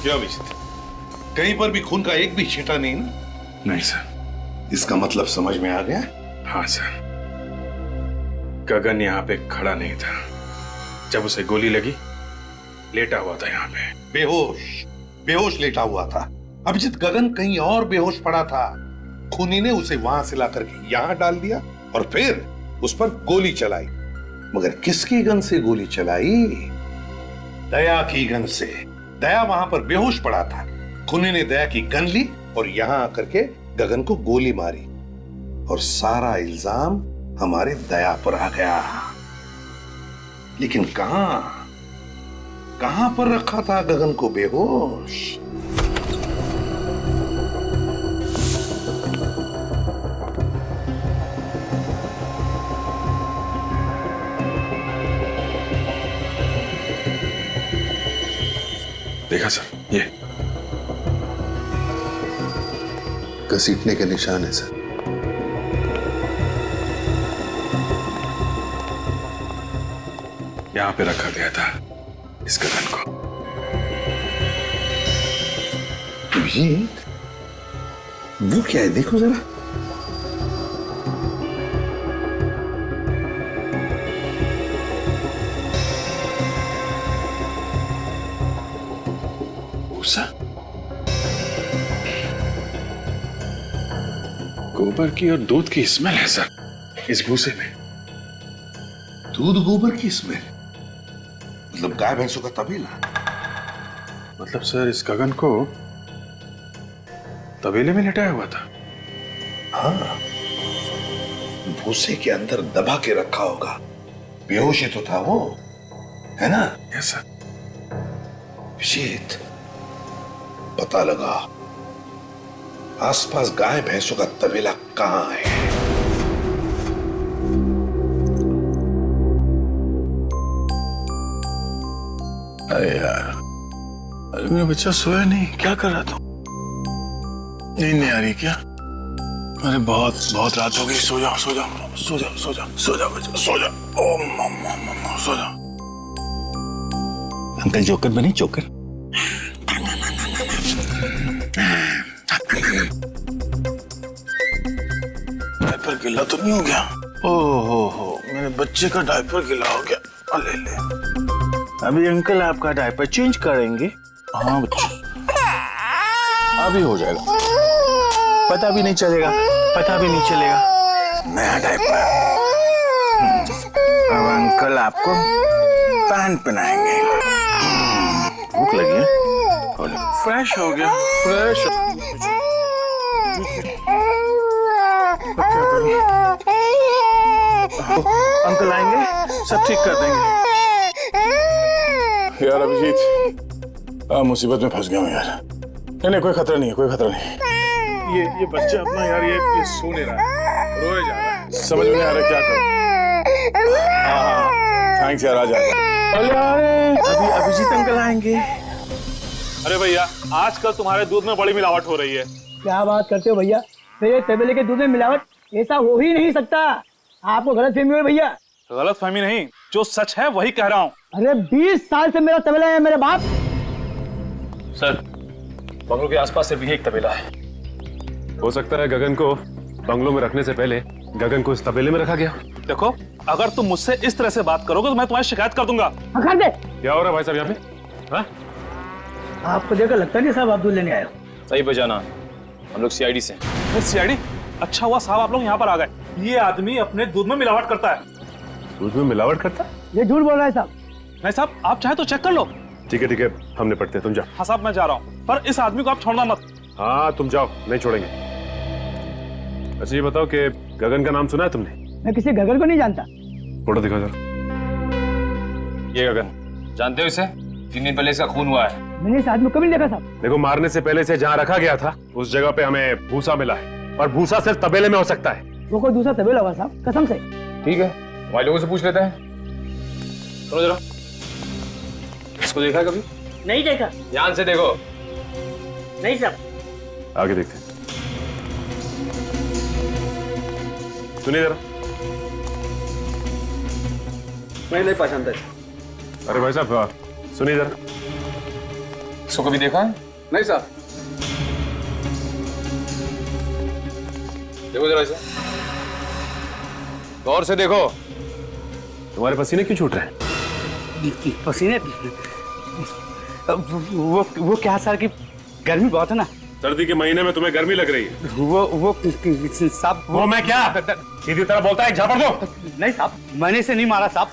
क्या अभिजीत, कहीं पर भी खून का एक भी छींटा नहीं ना? नहीं सर। इसका मतलब समझ में आ गया? हाँ सर, गगन यहाँ पे खड़ा नहीं था। जब उसे गोली लगी लेटा हुआ था यहाँ पे, बेहोश लेटा हुआ था। अभिजीत, गगन कहीं और बेहोश पड़ा था। खूनी ने उसे वहां से लाकर के यहाँ डाल दिया और फिर उस पर गोली चलाई। मगर किसकी गन से गोली चलाई? दया की गन से। दया वहां पर बेहोश पड़ा था, खूनी ने दया की गन ली और यहां आकर के गगन को गोली मारी और सारा इल्जाम हमारे दया पर आ गया। लेकिन कहां पर रखा था गगन को बेहोश? देखा सर, ये घसीटने के निशान है सर। यहां पे रखा गया था इस गगन को। अभिजीत, वो क्या है देखो जरा। गोबर की और दूध की स्मेल है सर इस भूसे में। दूध गोबर की स्मेल? मतलब गाय भैंसों का तबेला? मतलब सर इस गगन को तबेले में लिटाया हुआ था। हाँ, भूसे के अंदर दबा के रखा होगा। बेहोश ही तो था वो, है ना? Yes sir. विजेत, पता लगा आसपास गाय भैंसों का तबेला कहां है। अरे यार, अरे मेरा बच्चा सोया नहीं, क्या कर रहा था? नींद नहीं आ रही क्या? अरे बहुत रात हो गई, सो जाओ सो जाओ सो जाओ सो जाओ सो जाओ बच्चा, सो जाओ। ओ मम्मा सो जाओ। अंकल जोकर बनी, जोकर। डायपर गिला तो नहीं हो गया? ओहो, मेरे बच्चे का डायपर गिला हो गया। ले ले, अभी अंकल आपका डायपर चेंज करेंगे। हाँ बच्चा, अभी हो जाएगा, पता भी नहीं चलेगा, पता भी नहीं चलेगा। नया डायपर। अब अंकल आपको पैंट पहनाएंगे। भूख लगी है? फ्रेश हो गया, फ्रेश। अंकल आएंगे, सब ठीक कर देंगे। यार अभिजीत, मुसीबत में फंस गया हूँ यार। नहीं, कोई खतरा नहीं है, कोई खतरा नहीं। ये बच्चा अपना यार, ये सो नहीं रहा है, रोए जा रहा है, समझ में नहीं आ रहा क्या करूं। हाँ, थैंक्स यार, आ जाएगा। अभी अभिजीत अंकल आएंगे। अरे भैया, आजकल तुम्हारे दूध में बड़ी मिलावट हो रही है। क्या बात करते हो भैया? मेरे तबेले के दूध में मिलावट? ऐसा हो ही नहीं सकता। आपको गलत फहमी हुई भैया। गलत फहमी नहीं, जो सच है वही कह रहा हूँ। अरे 20 साल से मेरा तबेला है मेरे बाप। सर, बंगलों के आसपास सिर्फ यही एक तबेला है। हो सकता है गगन को बंगलों में रखने से पहले गगन को इस तबेले में रखा गया। देखो, अगर तुम मुझसे इस तरह से बात करोगे तो मैं तुम्हारी शिकायत कर दूंगा। कर दे। क्या हो रहा है भाई साहब यहाँ पे? हाँ? आपको देखकर लगता नहीं साहब आप दूध लेने आए हो। सही बजाना, हम लोग सीआईडी से। सीआईडी? अच्छा हुआ साहब आप लोग यहाँ पर आ गए। ये आदमी अपने दूध में मिलावट करता है। दूध में मिलावट करता है? ये झूठ बोल रहा है साहब। नहीं साहब, आप चाहे तो चेक कर लो। ठीक है, हम निपटते हैं, तुम जाओ। हाँ साहब, मैं जा रहा हूँ, पर इस आदमी को आप छोड़ना मत। हाँ तुम जाओ, नहीं छोड़ेंगे। अच्छा ये बताओ कि गगन का नाम सुना है तुमने? मैं किसी गगन को नहीं जानता। फोटो दिखाओ जरा। ये गगन, जानते हो इसे? 3 दिन पहले इसका खून हुआ है। मैंने इस आदमी को कभी नहीं देखा साहब। देखो, मारने से पहले से जहाँ रखा गया था उस जगह पे हमें भूसा मिला है, और भूसा सिर्फ तबेले में हो सकता है। वो कोई दूसरा तबेला होगा साहब, कसम से। ठीक है, हमारे लोगों से पूछ लेते हैं। सुनो जरा, इसको देखा कभी? नहीं देखा। ध्यान से देखो। नहीं साहब। आगे देखते हैं। सुनिए जरा। मैं नहीं पहचानता। अरे भाई साहब सुनिए जरा। इसको कभी देखा है? नहीं साहब। देखो जरा इसे, गौर से देखो। तुम्हारे पसीने क्यों छूट रहे हैं? पसीने? वो क्या सर की गर्मी बहुत है ना। सर्दी के महीने में तुम्हें गर्मी लग रही है? वो साहब। वो मैं क्या? सीधी तरह बोलता है, झापड़ दो। नहीं साहब, मैंने इसे नहीं मारा साहब,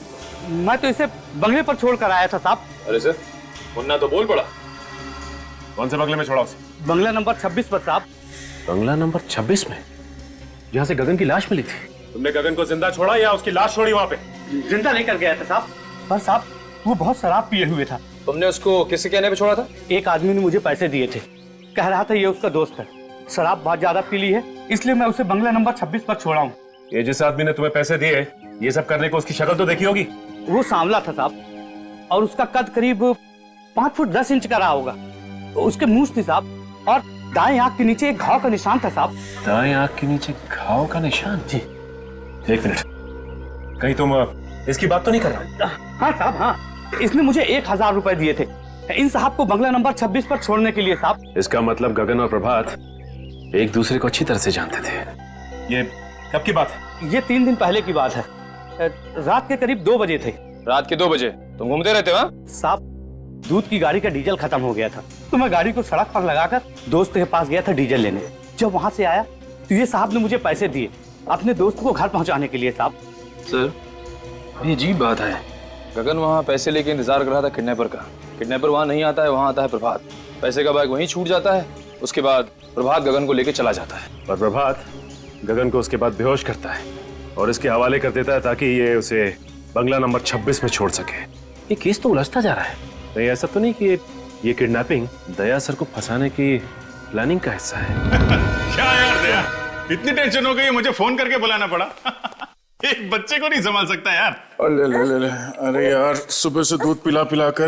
मैं तो इसे बंगले पर छोड़ कर आया था साहब। अरे सर, मुन्ना तो बोल पड़ा। कौन से बंगले में छोड़ा उसे? बंगला नंबर 26 पर साहब। बंगला नंबर 26 में, जहाँ से गगन की लाश मिली थी? तुमने गगन को जिंदा छोड़ा या उसकी लाश छोड़ी वहाँ पे? जिंदा नहीं कर गया था साहब, पर साहब वो बहुत शराब पिए हुए था। तुमने उसको किसके कहने पे छोड़ा था? एक आदमी ने मुझे पैसे दिए थे, कह रहा था ये उसका दोस्त है, शराब बहुत ज्यादा पी ली है, इसलिए मैं उसे बंगला नंबर 26 पर छोड़ा हूँ। ये जिस आदमी ने तुम्हें पैसे दिए ये सब करने को, उसकी शक्ल तो देखी होगी? वो सांवला था साहब, और उसका कद करीब 5 फुट 10 इंच का रहा होगा। उसके मूंछ थी साहब, और दाएं आंख के नीचे एक घाव का निशान था साहब। दाएं आंख के नीचे घाव का निशान? जी। एक मिनट, कहीं तुम इसकी बात तो नहीं कर रहे? हाँ साहब, हाँ, इसने मुझे 1000 रुपए दिए थे इन साहब को बंगला नंबर 26 पर छोड़ने के लिए साहब। इसका मतलब गगन और प्रभात एक दूसरे को अच्छी तरह से जानते थे। ये कब की बात है? ये 3 दिन पहले की बात है, रात के करीब 2 बजे थे। रात के 2 बजे तुम घूमते रहते हो? साहब, दूध की गाड़ी का डीजल खत्म हो गया था, तो मैं गाड़ी को सड़क पर लगाकर दोस्त के पास गया था डीजल लेने। जब वहां से आया तो ये साहब ने मुझे पैसे दिए अपने दोस्त को घर पहुंचाने के लिए साहब। सर, ये अजीब बात है, गगन वहाँ पैसे लेके इंतजार कर रहा था किडनैपर का। किडनैपर वहाँ नहीं आता है, वहाँ आता है प्रभात। पैसे का बैग वहीं छूट जाता है, उसके बाद प्रभात गगन को लेके चला जाता है। और प्रभात गगन को उसके बाद बेहोश करता है और इसके हवाले कर देता है ताकि ये उसे बंगला नंबर 26 में छोड़ सके। ये केस तो उलझता जा रहा है। नहीं, ऐसा तो नहीं कि ये किडनैपिंग दया सर को फंसाने की प्लानिंग का हिस्सा है? क्या यार दया, इतनी टेंशन हो गई मुझे फोन करके बुलाना पड़ा। एक बच्चे को नहीं संभाल सकता यार। ले ले ले ले, अरे यार सुबह से दूध पिला पिला कर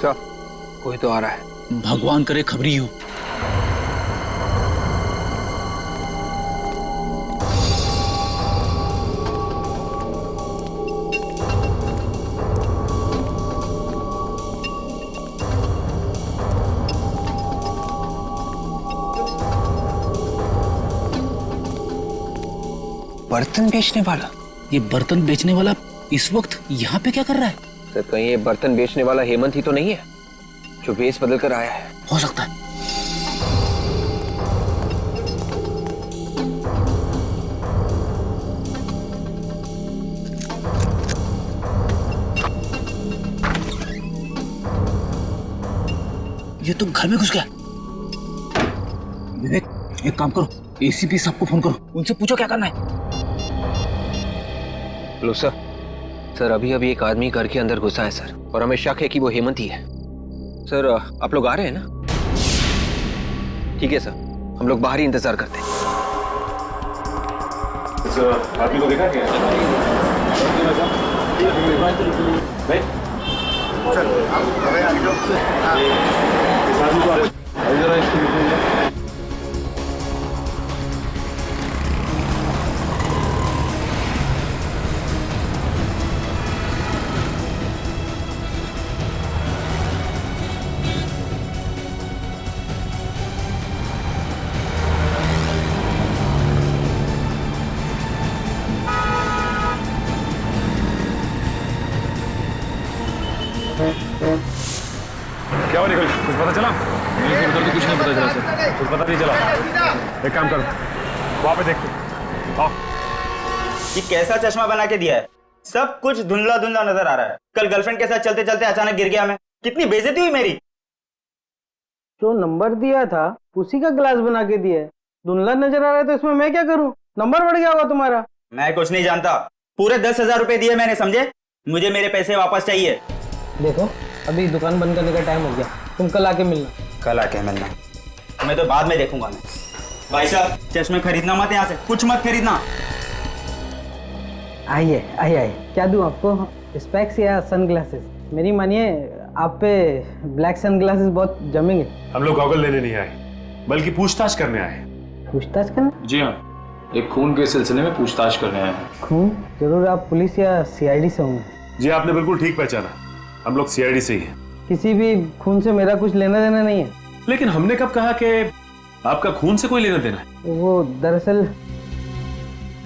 सर, कोई तो आ रहा है। भगवान करे खबरी हो। बर्तन बेचने वाला? ये बर्तन बेचने वाला इस वक्त यहाँ पे क्या कर रहा है? सर, कहीं ये बर्तन बेचने वाला हेमंत ही तो नहीं है जो वेश बदल कर आया है? हो सकता है। ये तो घर में घुस गया। विवेक, एक काम करो, एसीपी साहब को फोन करो, उनसे पूछो क्या करना है। लो सर, सर अभी अभी एक आदमी घर के अंदर घुसा है सर, और हमें शक है कि वो हेमंत ही है। सर आप लोग आ रहे हैं ना? ठीक है सर, हम लोग बाहर ही इंतजार करते हैं। आदमी को देखा क्या? क्या हुआ निकल? कुछ पता चला? उधर तो कुछ नहीं पता चला सर। कुछ पता नहीं चला? एक काम करो, वहां पे देखते। आओ। ये कैसा चश्मा बना के दिया है? सब कुछ धुंधला धुंधला नजर आ रहा है। कल गर्लफ्रेंड के साथ चलते चलते अचानक गिर गया मैं। कितनी बेइज्जती हुई मेरी। जो नंबर दिया था उसी का ग्लास बना के दिया है। धुंधला नजर आ रहा है तो इसमें मैं क्या करूं? नंबर बढ़ गया होगा तुम्हारा। मैं कुछ नहीं जानता। पूरे 10,000 रुपए दिए मैंने, समझे? मुझे मेरे पैसे वापस चाहिए। देखो, अभी दुकान बंद करने का टाइम हो गया, तुम कल आके मिलना। कल आके मिलना? मैं तो बाद में देखूंगा। मैं भाई साहब, चश्मे खरीदना मत, यहाँ से कुछ मत खरीदना। आइए आइए आइए, क्या दूं आपको? स्पेक्स या सनग्लासेस? मेरी मानिए, आप पे ब्लैक सनग्लासेस बहुत जमेंगे। हम लोग गॉगल लेने नहीं आए, बल्कि पूछताछ करने आए। पूछताछ करना? जी हाँ, एक खून के सिलसिले में पूछताछ करने आए हैं। खून? जरूर आप पुलिस या सीआईडी से होंगे। जी, आपने बिल्कुल ठीक पहचाना, हम लोग सीआईडी से ही हैं। किसी भी खून से मेरा कुछ लेना देना नहीं है। लेकिन हमने कब कहा कि आपका खून से कोई लेना देना है? वो दरअसल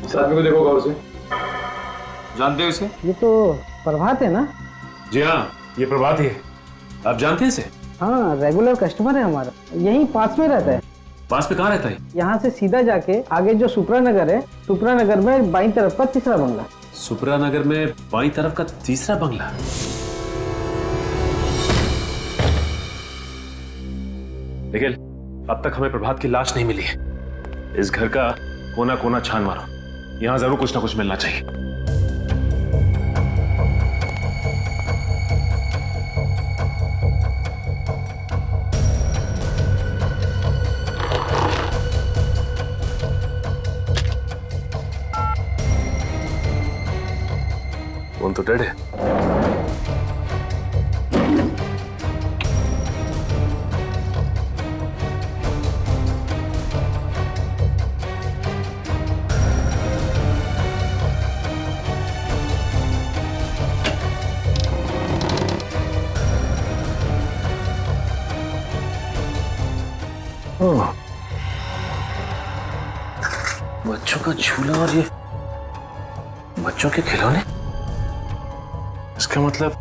को देखो गौर से, जानते हो इसे? ये तो प्रभात है ना? जी हाँ, ये प्रभात ही है। आप जानते हैं इसे? हाँ, रेगुलर कस्टमर है हमारा, यहीं पास में रहता है। पास में कहाँ रहता है? यहाँ से सीधा जाके आगे जो सुपरा नगर है, सुपरा नगर में बाईं तरफ का तीसरा बंगला। सुपरा नगर में बाईं तरफ का तीसरा बंगला? निखिल, अब तक हमें प्रभात की लाश नहीं मिली है। इस घर का कोना कोना छान मारो, यहाँ जरूर कुछ ना कुछ मिलना चाहिए। कौन तो डेड है? बच्चों का झूला और ये बच्चों के खिलौने। इसका मतलब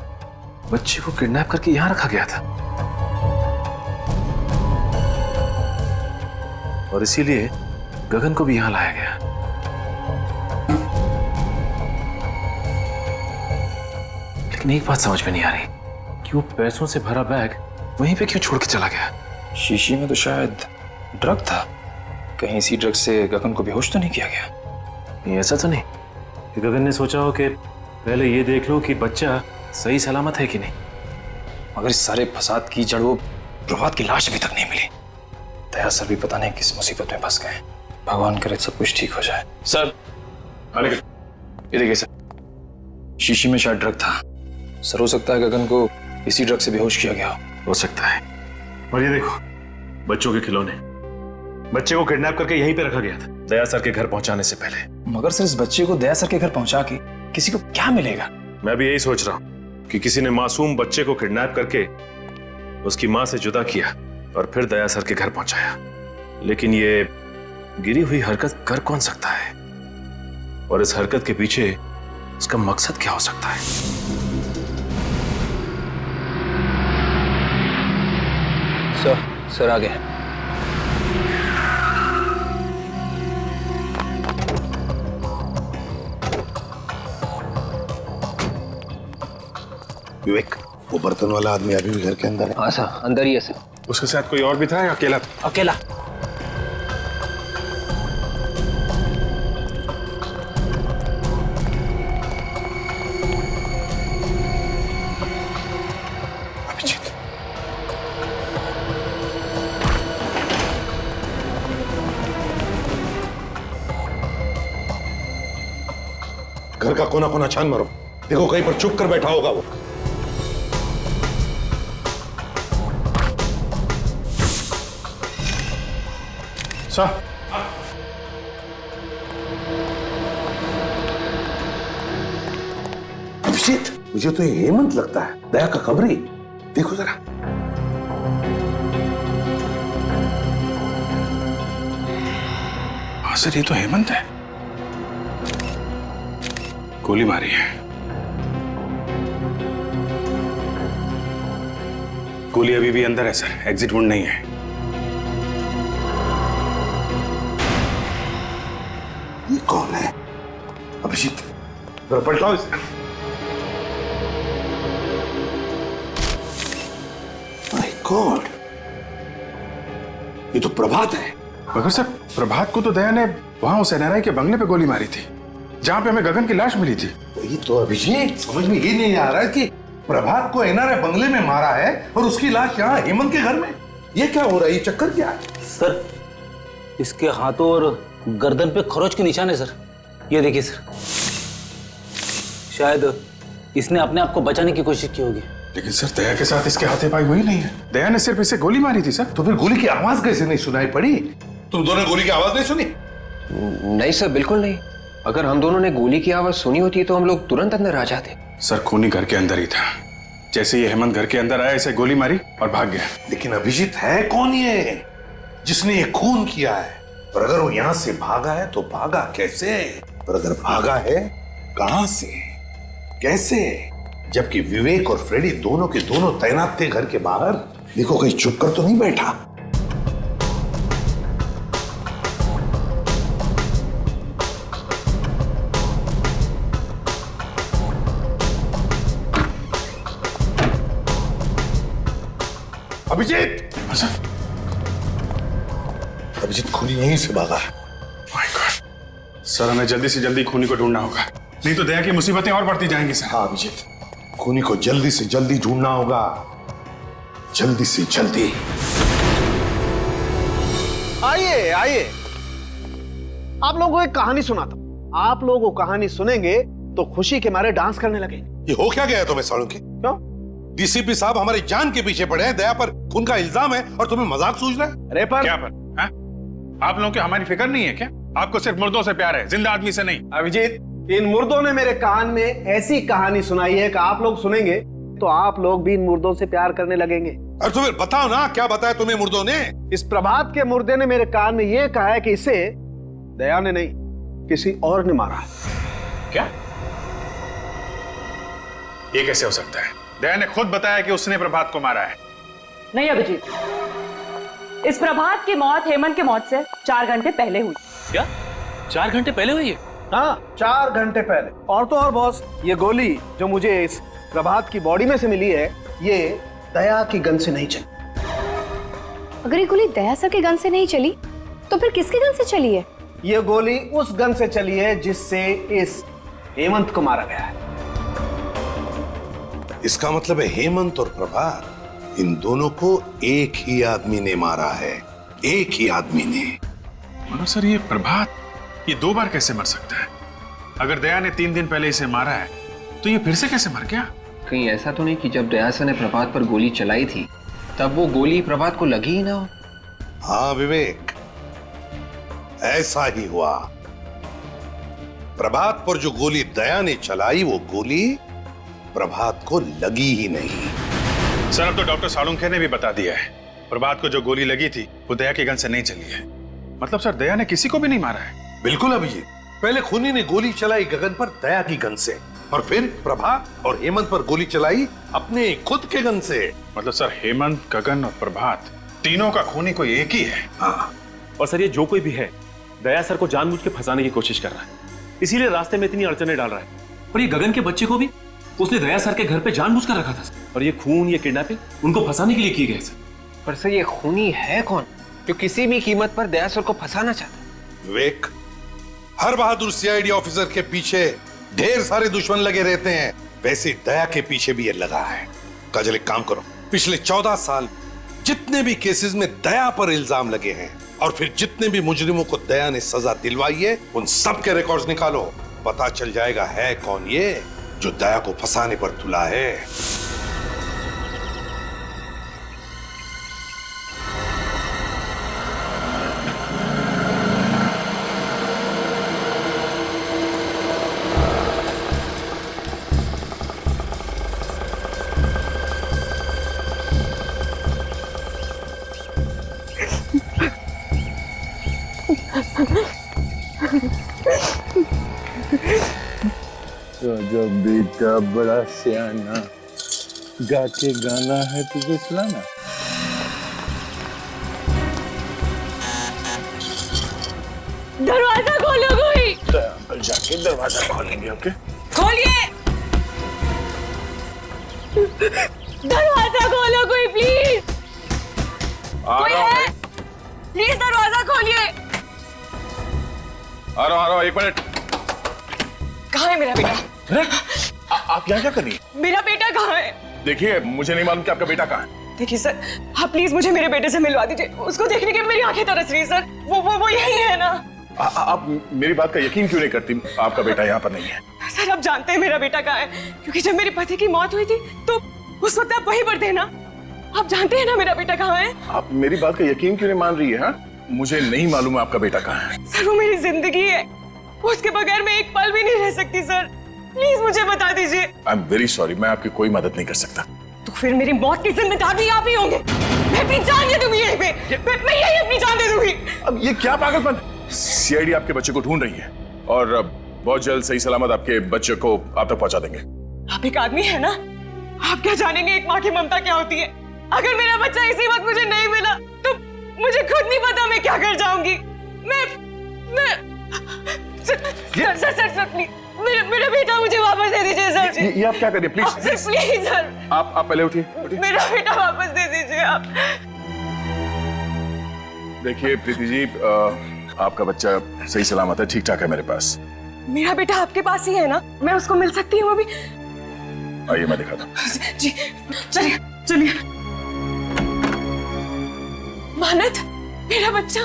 बच्चे को किडनैप करके यहां रखा गया था, और इसीलिए गगन को भी यहां लाया गया। लेकिन एक बात समझ में नहीं आ रही कि वो पैसों से भरा बैग वहीं पे क्यों छोड़ के चला गया? शीशी में तो शायद ड्रग था। कहीं इसी ड्रग से गगन को बेहोश तो नहीं किया गया? ये ऐसा तो नहीं कि गगन ने सोचा हो कि पहले ये देख लो कि बच्चा सही सलामत है कि नहीं। मगर इस सारे फसाद की जड़ वो प्रभात की लाश अभी तक नहीं मिली। दया सर भी पता नहीं किस मुसीबत में फंस गए। भगवान करे सब कुछ ठीक हो जाए। सर, ये देखिए सर, शीशी में शायद ड्रग था। सर, हो सकता है गगन को इसी ड्रग से बेहोश किया गया हो सकता है। और ये देखो, बच्चों के खिलौने, बच्चे को किडनैप करके यहीं पे रखा गया था दया सर के घर पहुंचाने से पहले। मगर सर, इस बच्चे को दया सर के घर पहुंचा के किसी को क्या मिलेगा? मैं भी यही सोच रहा हूं कि किसी ने मासूम बच्चे को किडनैप करके उसकी मां से जुदा किया और फिर दया सर के घर पहुंचाया। लेकिन ये गिरी हुई हरकत कर कौन सकता है, और इस हरकत के पीछे उसका मकसद क्या हो सकता है? सर आ गए। विवेक, वो बर्तन वाला आदमी अभी भी घर के अंदर है? हाँ सर, अंदर ही है सर। उसके साथ कोई और भी था या अकेला था? अकेला। अभिजीत, घर का कोना कोना छान मारो, देखो कहीं पर चुप कर बैठा होगा वो। सर, अभिजीत, मुझे तो ये हेमंत लगता है, दया का खबरी। देखो जरा। हाँ सर, ये तो हेमंत है। गोली मारी है। गोली अभी भी अंदर है सर, एग्जिट वुंड नहीं है। ये कौन है? अभिजीत, जरा पलटाओ इसे। माय गॉड, ये तो प्रभात है। मगर सर, प्रभात को तो दया ने वहां उस एनआरआई के बंगले पे गोली मारी थी, जहां पे हमें गगन की लाश मिली थी। वही तो अभिजीत, समझ में ये नहीं आ रहा है कि प्रभात को एनआरआई बंगले में मारा है और उसकी लाश यहाँ हेमंत के घर में। ये क्या हो रहा है? ये चक्कर क्या है? सर, इसके हाथों और गर्दन पे खरोच के निशान है सर। ये देखिए सर, शायद इसने अपने आप को बचाने की कोशिश की होगी। लेकिन सर, दया के साथ इसके हाथापाई हुई नहीं है। दया ने सिर्फ इसे गोली मारी थी सर। तो फिर गोली की आवाज कैसे नहीं सुनाई पड़ी? तुम दोनों ने गोली की आवाज नहीं सुनी? नहीं सर, बिल्कुल नहीं। अगर हम दोनों ने गोली की आवाज सुनी होती तो हम लोग तुरंत अंदर आ जाते। सर, खूनी घर के अंदर ही था। जैसे ये हेमंत घर के अंदर आया, इसे गोली मारी और भाग गया। लेकिन अभिजीत, है कौन ये जिसने ये खून किया है? और अगर वो यहां से भागा है तो भागा कैसे? और अगर भागा है, कहां से, कैसे? जबकि विवेक और फ्रेडी दोनों के दोनों तैनात थे घर के बाहर। देखो कहीं चुप कर तो नहीं बैठा। अभिजीत, अभिजीत खूनी यहीं से भागा है। माय गॉड, सर हमें जल्दी से जल्दी खूनी को ढूंढना होगा, नहीं तो दया की मुसीबतें और बढ़ती जाएंगी सर। हाँ अभिजीत, खूनी को जल्दी से जल्दी ढूंढना होगा, जल्दी से जल्दी। आइए आइए, आप लोगों को एक कहानी सुनाता हूं। आप लोग वो कहानी सुनेंगे तो खुशी के मारे डांस करने लगेंगे। ये हो क्या गया तुम्हें सालों के? क्यों? डीसीपी साहब हमारी जान के पीछे पड़े हैं, दया पर खून का इल्जाम है और तुम्हें मजाक सूझ रहा है? अरे पर क्या पर? हा? आप लोगों की हमारी फिक्र नहीं है क्या? आपको सिर्फ मुर्दों से प्यार है, जिंदा आदमी से नहीं। अभिजीत, इन मुर्दों ने मेरे कान में ऐसी कहानी सुनाई है कि आप लोग सुनेंगे तो आप लोग भी इन मुर्दों से प्यार करने लगेंगे। अरे तो फिर बताओ ना, क्या बताया तुम्हें मुर्दों ने? इस प्रभात के मुर्दे ने मेरे कान में यह कहा है कि इसे दया ने नहीं, किसी और ने मारा। क्या? ये कैसे हो सकता है? दया ने खुद बताया कि उसने प्रभात को मारा है। नहीं अभिजीत, इस प्रभात की मौत हेमंत की मौत से 4 घंटे पहले हुई। क्या 4 घंटे पहले हुई है? हाँ, 4 घंटे पहले। और तो और बॉस, ये गोली जो मुझे इस प्रभात की बॉडी में से मिली है, ये दया की गन से नहीं चली। अगर ये गोली दया सर के गन से नहीं चली तो फिर किसके गन से चली है? ये गोली उस गन से चली है जिससे इस हेमंत को मारा गया है। इसका मतलब है हेमंत और प्रभात, इन दोनों को एक ही आदमी ने मारा है, एक ही आदमी ने। मगर सर, ये प्रभात ये 2 बार कैसे मर सकता है? अगर दया ने 3 दिन पहले इसे मारा है तो ये फिर से कैसे मर गया? कहीं ऐसा तो नहीं कि जब दया सर ने प्रभात पर गोली चलाई थी तब वो गोली प्रभात को लगी ही ना हो? हाँ विवेक, ऐसा ही हुआ। प्रभात पर जो गोली दया ने चलाई वो गोली प्रभात को लगी ही नहीं। सर अब तो डॉक्टर सालुंखे ने भी बता दिया है, प्रभात को जो गोली लगी थी वो दया के गन से नहीं चली है। मतलब सर दया ने किसी को भी नहीं मारा है। बिल्कुल अभिजीत, पहले खूनी ने गोली चलाई गगन पर दया की गन से, और फिर प्रभात और हेमंत पर गोली चलाई अपने खुद के गन से। मतलब सर हेमंत, गगन और प्रभात तीनों का खूनी कोई एक ही है। हाँ। और सर ये जो कोई भी है दया सर को जानबूझ के फंसाने की कोशिश कर रहा है, इसीलिए रास्ते में इतनी अड़चने डाल रहा है। और ये गगन के बच्चे को भी उसने दया सर के घर पे जानबूझ कर रखा था और ये खून, ये किडनैपिंग उनको फंसाने के लिए किए गए सर। पर सर ये खूनी है कौन जो किसी भी कीमत पर दया सर को फंसाना चाहता है? विवेक, हर बहादुर सीआईडी ऑफिसर के पीछे ढेर सारे दुश्मन लगे रहते हैं, वैसे दया के पीछे भी ये लगा है। काजल एक काम करो, पिछले 14 साल जितने भी केसेस में दया पर इल्जाम लगे हैं और फिर जितने भी मुजरिमों को दया ने सजा दिलवाई है उन सब के रिकॉर्ड्स निकालो। पता चल जाएगा है कौन ये जो दया को फंसाने पर तुला है। तो जब बेटा बड़ा सियाना गा के गाना है तुझे सुनाना। दरवाजा खोलो कोई। अंकल जाके दरवाजा खोलेंगे। ओके खोलिए, दरवाजा खोलो कोई प्लीज। कोई है? प्लीज दरवाजा खोलिए। आ रहा हूँ, एक मिनट। कहाँ है मेरा बेटा? आप यहाँ क्या कर रही हैं? मेरा बेटा कहाँ है? देखिए मुझे नहीं मालूम कि आपका बेटा कहाँ है। देखिए सर, आप प्लीज मुझे मेरे बेटे से मिलवा दीजिए। उसको देखने के मेरी आंखें तरस रही है सर। वो यही है ना? आप मेरी बात का यकीन क्यों नहीं करती? आपका बेटा यहाँ पर नहीं है। सर आप जानते हैं मेरा बेटा कहाँ है, क्योंकि जब मेरे पति की मौत हुई थी तो उस वक्त आप वहीं पर थे ना। आप जानते हैं ना मेरा बेटा कहाँ है? आप मेरी बात का यकीन क्यों नहीं मान रही है? हाँ? मुझे नहीं मालूम आपका बेटा कहाँ है। सर वो मेरी जिंदगी है, उसके बगैर मैं एक पल भी नहीं रह सकती सर। प्लीज मुझे बता दीजिए। आई एम वेरी सॉरी, मैं आपकी कोई मदद नहीं कर सकता। तो फिर मेरी मौत की जिम्मेदार भी आप ही होंगे। मैं अपनी जान दे दूंगी यहीं पे। मैं यही अपनी जान दे दूंगी। अब ये क्या पागलपन? सीआईडी आपके बच्चे को ढूंढ रही है और बहुत जल्द सही सलामत आपके बच्चे को आप तक पहुंचा देंगे। आप एक आदमी है ना, आप क्या जानेंगे एक माँ की ममता क्या होती है। अगर मेरा बच्चा इसी वक्त मुझे नहीं मिला तो मुझे खुद नहीं पता मैं क्या कर जाऊंगी। सर प्लीज मेरा बेटा मुझे वापस दे दीजिए सर। ये आप क्या करिए प्लीज। Sir please sir. आप पहले उठिए। मेरा बेटा वापस दे दीजिए आप। देखिए प्रीति जी, आपका बच्चा सही सलामत है, ठीक ठाक है मेरे पास। मेरा बेटा आपके पास ही है ना? मैं उसको मिल सकती हूँ अभी? आइए मैं दिखाता हूँ। जी चलिए चलिए। मानत, मेरा बच्चा।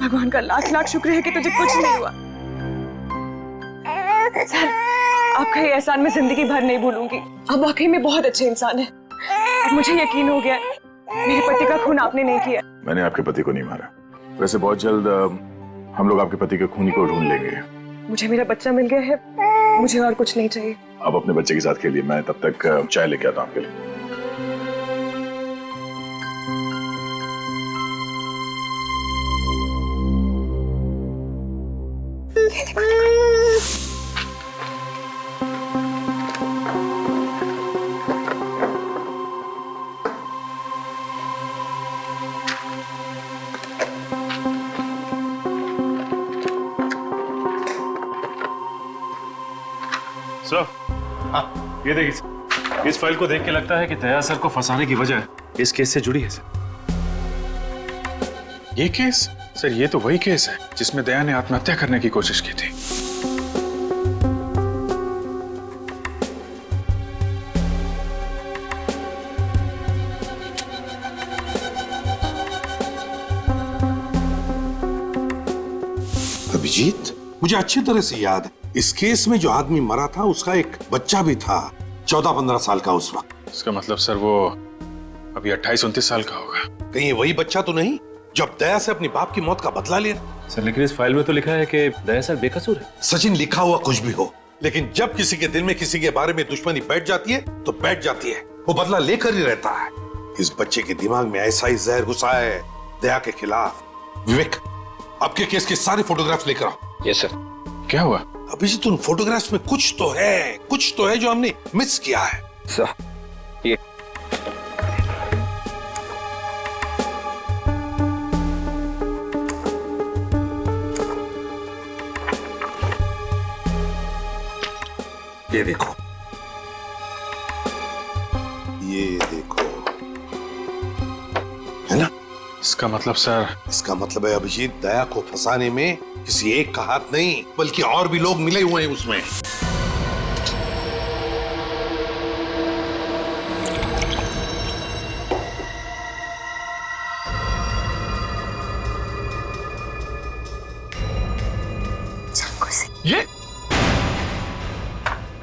भगवान का लाख लाख शुक्र है कि तुझे कुछ नहीं हुआ। सर आपका ये एहसान मैं जिंदगी भर नहीं भूलूंगी। आप वाकई में बहुत अच्छे इंसान हैं। अब मुझे यकीन हो गया मेरे पति का खून आपने नहीं किया। मैंने आपके पति को नहीं मारा। वैसे बहुत जल्द हम लोग आपके पति के खूनी को ढूंढ लेंगे। मुझे मेरा बच्चा मिल गया है, मुझे और कुछ नहीं चाहिए। आप अपने बच्चे के साथ खेलिए, मैं तब तक चाय लेके आता हूँ आपके लिए। सर, हाँ ये देखिए, इस फाइल को देख के लगता है कि दया सर को फंसाने की वजह इस केस से जुड़ी है सर। ये केस? सर ये तो वही केस है जिसमें दया ने आत्महत्या करने की कोशिश की थी। अभिजीत, मुझे अच्छी तरह से याद है इस केस में जो आदमी मरा था उसका एक बच्चा भी था, 14-15 साल का उस वक्त। इसका मतलब सर वो अभी 28-29 साल का होगा। कहीं ये वही बच्चा तो नहीं जब दया से अपनी बाप की मौत का बदला लिया? सर लेकिन इस फाइल में तो लिखा है कि दया सर बेकसूर है। सचिन, लिखा हुआ कुछ भी हो, लेकिन जब किसी के दिल में किसी के बारे में दुश्मनी बैठ जाती है तो बैठ जाती है, वो बदला लेकर ही रहता है। इस बच्चे के दिमाग में ऐसा ही जहर घुसा है दया के खिलाफ। विवेक, आपके केस के सारे फोटोग्राफ्स लेकर आओ। Yes sir. क्या हुआ? अभिजीत, उन फोटोग्राफ्स में कुछ तो है जो हमने मिस किया है। सर ये देखो, ये देखो, है ना? इसका मतलब सर, इसका मतलब है अभिजीत, दया को फंसाने में किसी एक का हाथ नहीं बल्कि और भी लोग मिले हुए हैं उसमें।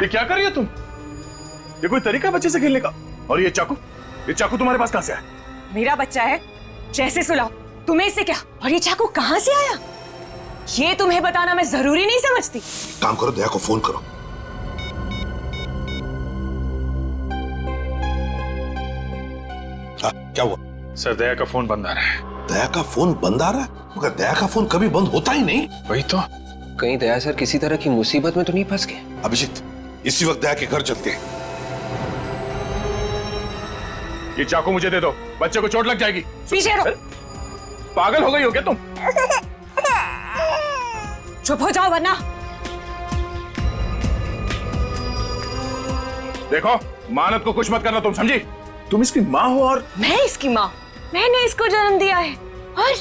ये क्या कर रही हो तुम? ये कोई तरीका है बच्चे से खेलने का? और ये चाकू तुम्हारे पास कहां से आया? मेरा बच्चा है, जैसे सुलाओ। तुम्हें इससे क्या? और ये चाकू कहां से आया? ये तुम्हें बताना मैं जरूरी नहीं समझती। काम करो, दया को फोन करो। क्या हुआ? सर दया का फोन बंद आ रहा है। दया का फोन बंद आ रहा है? मगर दया का फोन कभी बंद होता ही नहीं। वही तो। कहीं दया सर किसी तरह की मुसीबत में तो नहीं फंस गए? अभिजीत, इसी वक्त दया के घर चलते हैं। ये चाकू मुझे दे दो, बच्चे को चोट लग जाएगी। पीछे हटो। पागल हो गई हो क्या तुम? चुप हो जाओ वरना। देखो, मानत को कुछ मत करना, तुम समझी? तुम इसकी माँ हो और मैं इसकी माँ। मैंने इसको जन्म दिया है और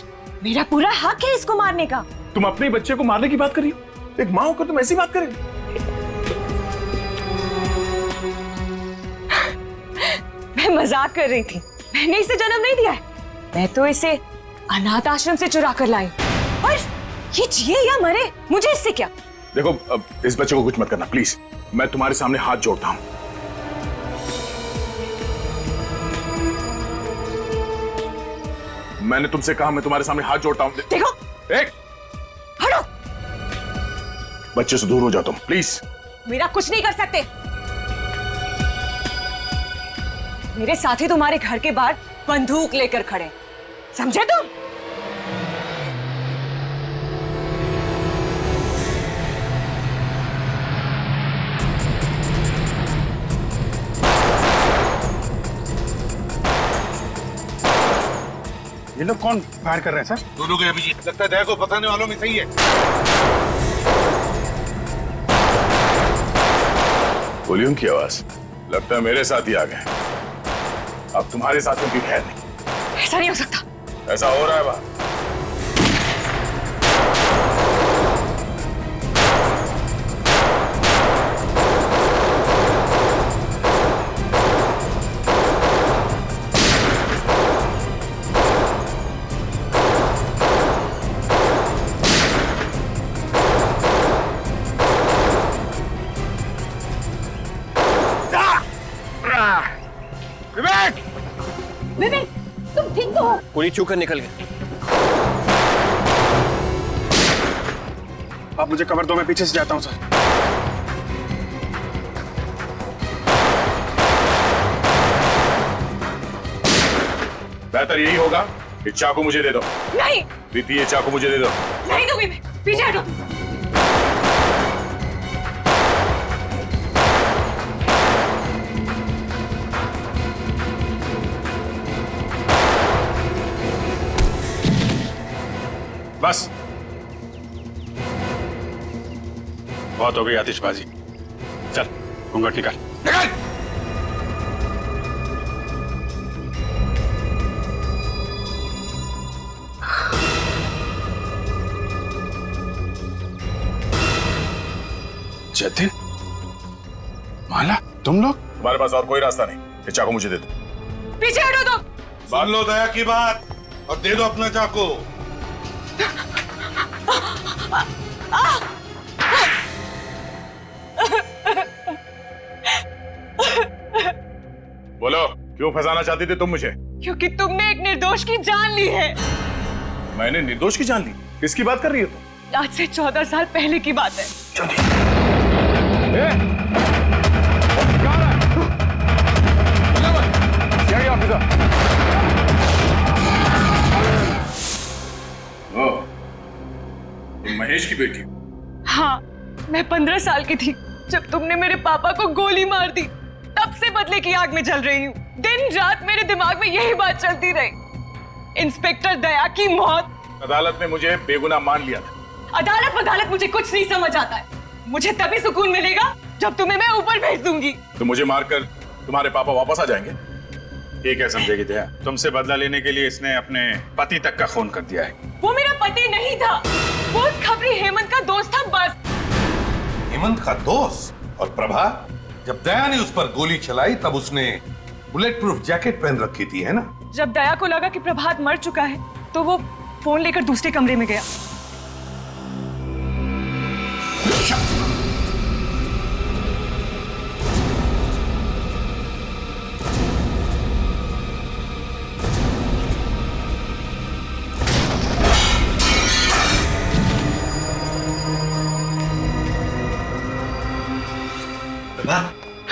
मेरा पूरा हक है इसको मारने का। तुम अपने बच्चे को मारने की बात कर रही हो? एक माँ होकर तुम ऐसी बात कर रही हो? मैं मजाक कर रही थी। मैंने इसे जन्म नहीं दिया है, मैं तो इसे अनाथ आश्रम से चुरा कर लाई। और ये जिए या मरे, मुझे इससे क्या? देखो, अब इस बच्चे को कुछ मत करना प्लीज। मैं तुम्हारे सामने हाथ जोड़ता हूं। मैंने तुमसे कहा, मैं तुम्हारे सामने हाथ जोड़ता हूं। देखो, एक हटो। बच्चे से दूर हो जाओ तुम प्लीज। मेरा कुछ नहीं कर सकते। मेरे साथी तुम्हारे घर के बाहर बंदूक लेकर खड़े, समझे तुम? ये लोग कौन फायर कर रहे हैं सर? दोनों के अभिजीत, लगता है दया को फंसाने वालों में सही है। वॉल्यूम की आवाज, लगता है मेरे साथ ही आ गए। अब तुम्हारे साथ उनकी खैर नहीं। ऐसा नहीं हो सकता। ऐसा हो रहा है बात। विवेक! विवेक, तुम ठीक तो हो? गोली चूक कर निकल गए। आप मुझे कवर दो, मैं पीछे से जाता हूं सर। बेहतर यही होगा कि चाकू मुझे दे दो। नहीं। प्रीति, ये चाकू मुझे दे दो। नहीं दूंगी मैं, पीछे हटो। बस, बहुत हो गई आतिशबाजी। चल, घूंघट निकाल। निकाल! जतिन, माला, तुम लोग? तुम्हारे पास और कोई रास्ता नहीं। ये चाकू मुझे दे दो। पीछे हटो तुम। मान लो दया की बात और दे दो अपना चाकू। क्यों फंसाना चाहती थी तुम मुझे? क्योंकि तुमने एक निर्दोष की जान ली है। मैंने निर्दोष की जान ली? किसकी बात कर रही हो तुम? आज से 14 साल पहले की बात है। तुम महेश की बेटी? हाँ, मैं 15 साल की थी जब तुमने मेरे पापा को गोली मार दी। तब से बदले की आग में जल रही हूँ। दिन रात मेरे दिमाग में यही बात चलती रही। इंस्पेक्टर दया की मौत। अदालत ने मुझे बेगुनाह मान लिया था। अदालत मुझे कुछ नहीं समझ आता है। मुझे तभी सुकून मिलेगा जब तुम्हें मैं ऊपर भेज दूंगी। तो मुझे मारकर तुम्हारे पापा वापस आ जाएंगे? ये क्या समझेगी दया? तुमसे बदला लेने के लिए इसने अपने पति तक का खून कर दिया है। वो मेरा पति नहीं था, वो उस खबरी हेमंत का दोस्त था बस। हेमंत का दोस्त? और प्रभा, जब दया ने उस पर गोली चलाई तब उसने बुलेट प्रूफ जैकेट पहन रखी थी, है ना? जब दया को लगा कि प्रभात मर चुका है तो वो फोन लेकर दूसरे कमरे में गया।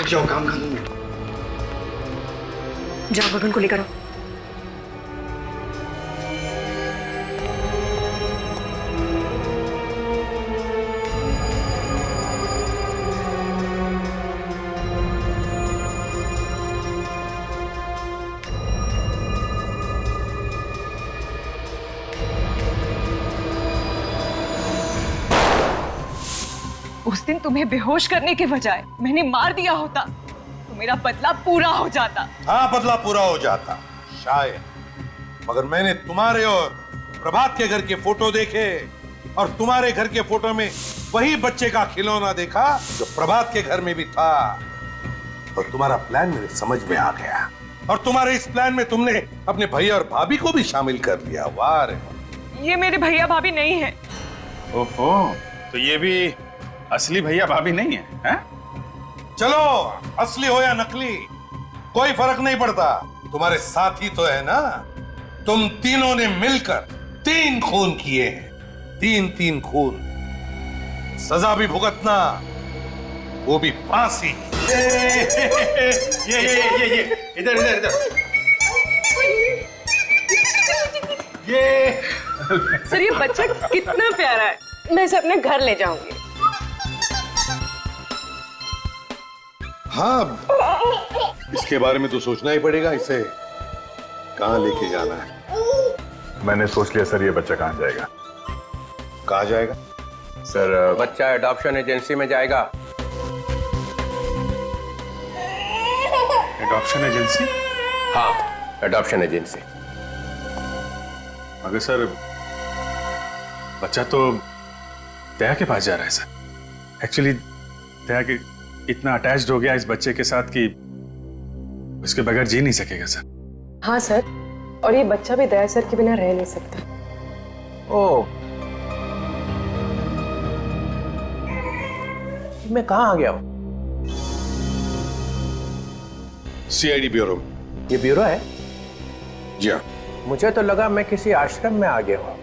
जाओ, काम कर लो। जाओ गगन को लेकर आओ। उस दिन तुम्हें बेहोश करने के बजाय मैंने मार दिया होता तो मेरा बदला पूरा हो जाता। हाँ, बदला पूरा हो जाता शायद, मगर मैंने तुम्हारे और प्रभात के घर के फोटो देखे और तुम्हारे घर के फोटो में वही बच्चे का खिलौना देखा जो प्रभात के घर में भी था। और तुम्हारा प्लान मेरे समझ में आ गया और तुम्हारे इस प्लान में तुमने अपने भैया और भाभी को भी शामिल कर लिया। वाह रे! ये मेरे भैया भाभी नहीं है। ओहो, तो ये भी असली भैया भाभी नहीं है, हैं? चलो, असली हो या नकली कोई फर्क नहीं पड़ता, तुम्हारे साथी तो है ना। तुम तीनों ने मिलकर 3 खून किए हैं, 3 खून। सजा भी भुगतना, वो भी फांसी। ये इधर इधर इधर। ये सर, ये बच्चा कितना प्यारा है। मैं इसे अपने घर ले जाऊंगी। हाँ, इसके बारे में तो सोचना ही पड़ेगा, इसे कहाँ लेके जाना है। मैंने सोच लिया सर, ये बच्चा कहाँ जाएगा? कहाँ जाएगा सर? बच्चा एडॉप्शन एजेंसी में जाएगा। Adoption agency? हाँ, एडॉप्शन एजेंसी। मगर सर, बच्चा तो दया के पास जा रहा है सर। एक्चुअली दया के इतना अटैच्ड हो गया इस बच्चे के साथ कि उसके बगैर जी नहीं सकेगा सर। हाँ सर, और ये बच्चा भी दया सर के बिना रह नहीं सकता। ओह, मैं कहाँ आ गया हूँ? CID bureau. ये ब्यूरो है? जी हाँ। मुझे तो लगा मैं किसी आश्रम में आ गया हूँ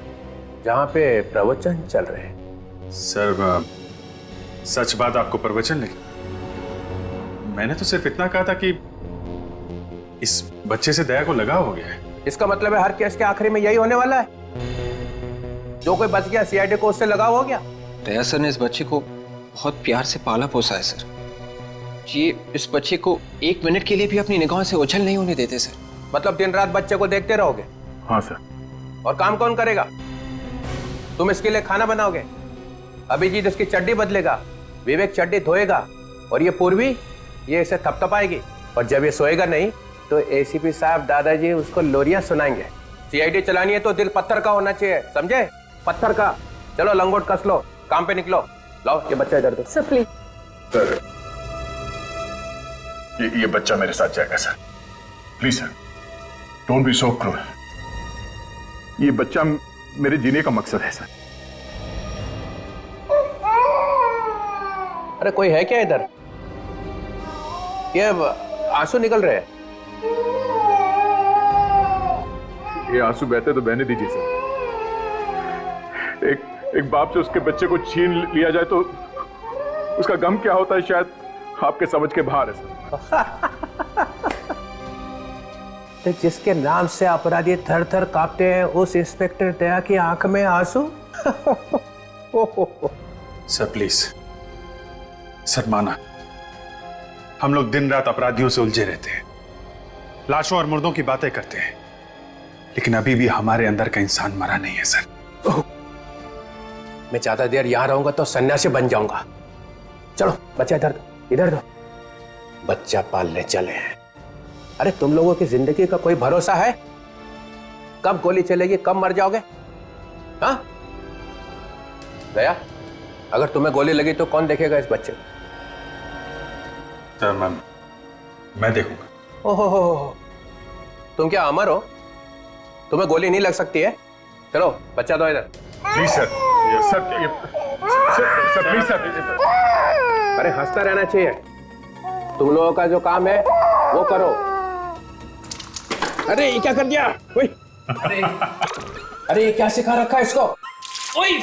जहाँ पे प्रवचन चल रहे हैं। सर, सच बात आपको प्रवचन लगी? मैंने तो सिर्फ इतना कहा था कि इस बच्चे से दया को लगाव हो गया है। इसका मतलब है हर केस के आखिरी में यही होने वाला है। जो कोई बच गया सीआईडी को उससे लगाव हो गया। दया सर ने इस बच्चे को बहुत प्यार से पाला पोसा है सर। ये इस बच्चे को 1 मिनट के लिए भी अपनी निगाहों से ओझल नहीं होने देते सर। मतलब दिन रात बच्चे को देखते रहोगे? हाँ सर। और काम कौन करेगा? तुम इसके लिए खाना बनाओगे, अभिजीत इसकी चड्डी बदलेगा, विवेक चड्डी धोएगा, और ये पूर्वी ये इसे थपथपाएगी। और जब ये सोएगा नहीं तो एसीपी साहब दादाजी उसको लोरियां सुनाएंगे। सीआईडी चलानी है तो दिल पत्थर का होना चाहिए, समझे? पत्थर का। चलो लंगोट कस लो, काम पे निकलो। लाओ ये बच्चा इधर दो। Sir please. सर, ये बच्चा मेरे साथ जाएगा sir. Please sir, don't be so cruel. ये बच्चा मेरे जीने का मकसद है सर। अरे कोई है क्या इधर? ये आंसू निकल रहे हैं। ये आंसू बहते तो बहने दीजिए सर। एक बाप से उसके बच्चे को छीन लिया जाए तो उसका गम क्या होता है, शायद आपके समझ के बाहर है सर। तो जिसके नाम से अपराधी थर थर कांपते हैं, उस इंस्पेक्टर दया की आंख में आंसू। सर प्लीज, सर माना, हम लोग दिन रात अपराधियों से उलझे रहते हैं, लाशों और मुर्दों की बातें करते हैं, लेकिन अभी भी हमारे अंदर का इंसान मरा नहीं है सर। मैं ज्यादा देर यहां रहूंगा तो सन्यासी बन जाऊंगा। चलो बच्चा इधर दो, इधर दो। बच्चा पालने चले हैं। अरे तुम लोगों की जिंदगी का कोई भरोसा है? कब गोली चलेगी, कब मर जाओगे? हाँ दया, अगर तुम्हें गोली लगी तो कौन देखेगा इस बच्चे को? सर मैं देखूंगा। ओहो, तुम क्या अमर हो? तुम्हें गोली नहीं लग सकती है? चलो बच्चा दो इधर। Please sir, sir please sir. अरे हंसता रहना चाहिए। तुम लोगों का जो काम है वो करो। अरे ये क्या कर दिया? अरे ये क्या सिखा रखा है इसको? ओए!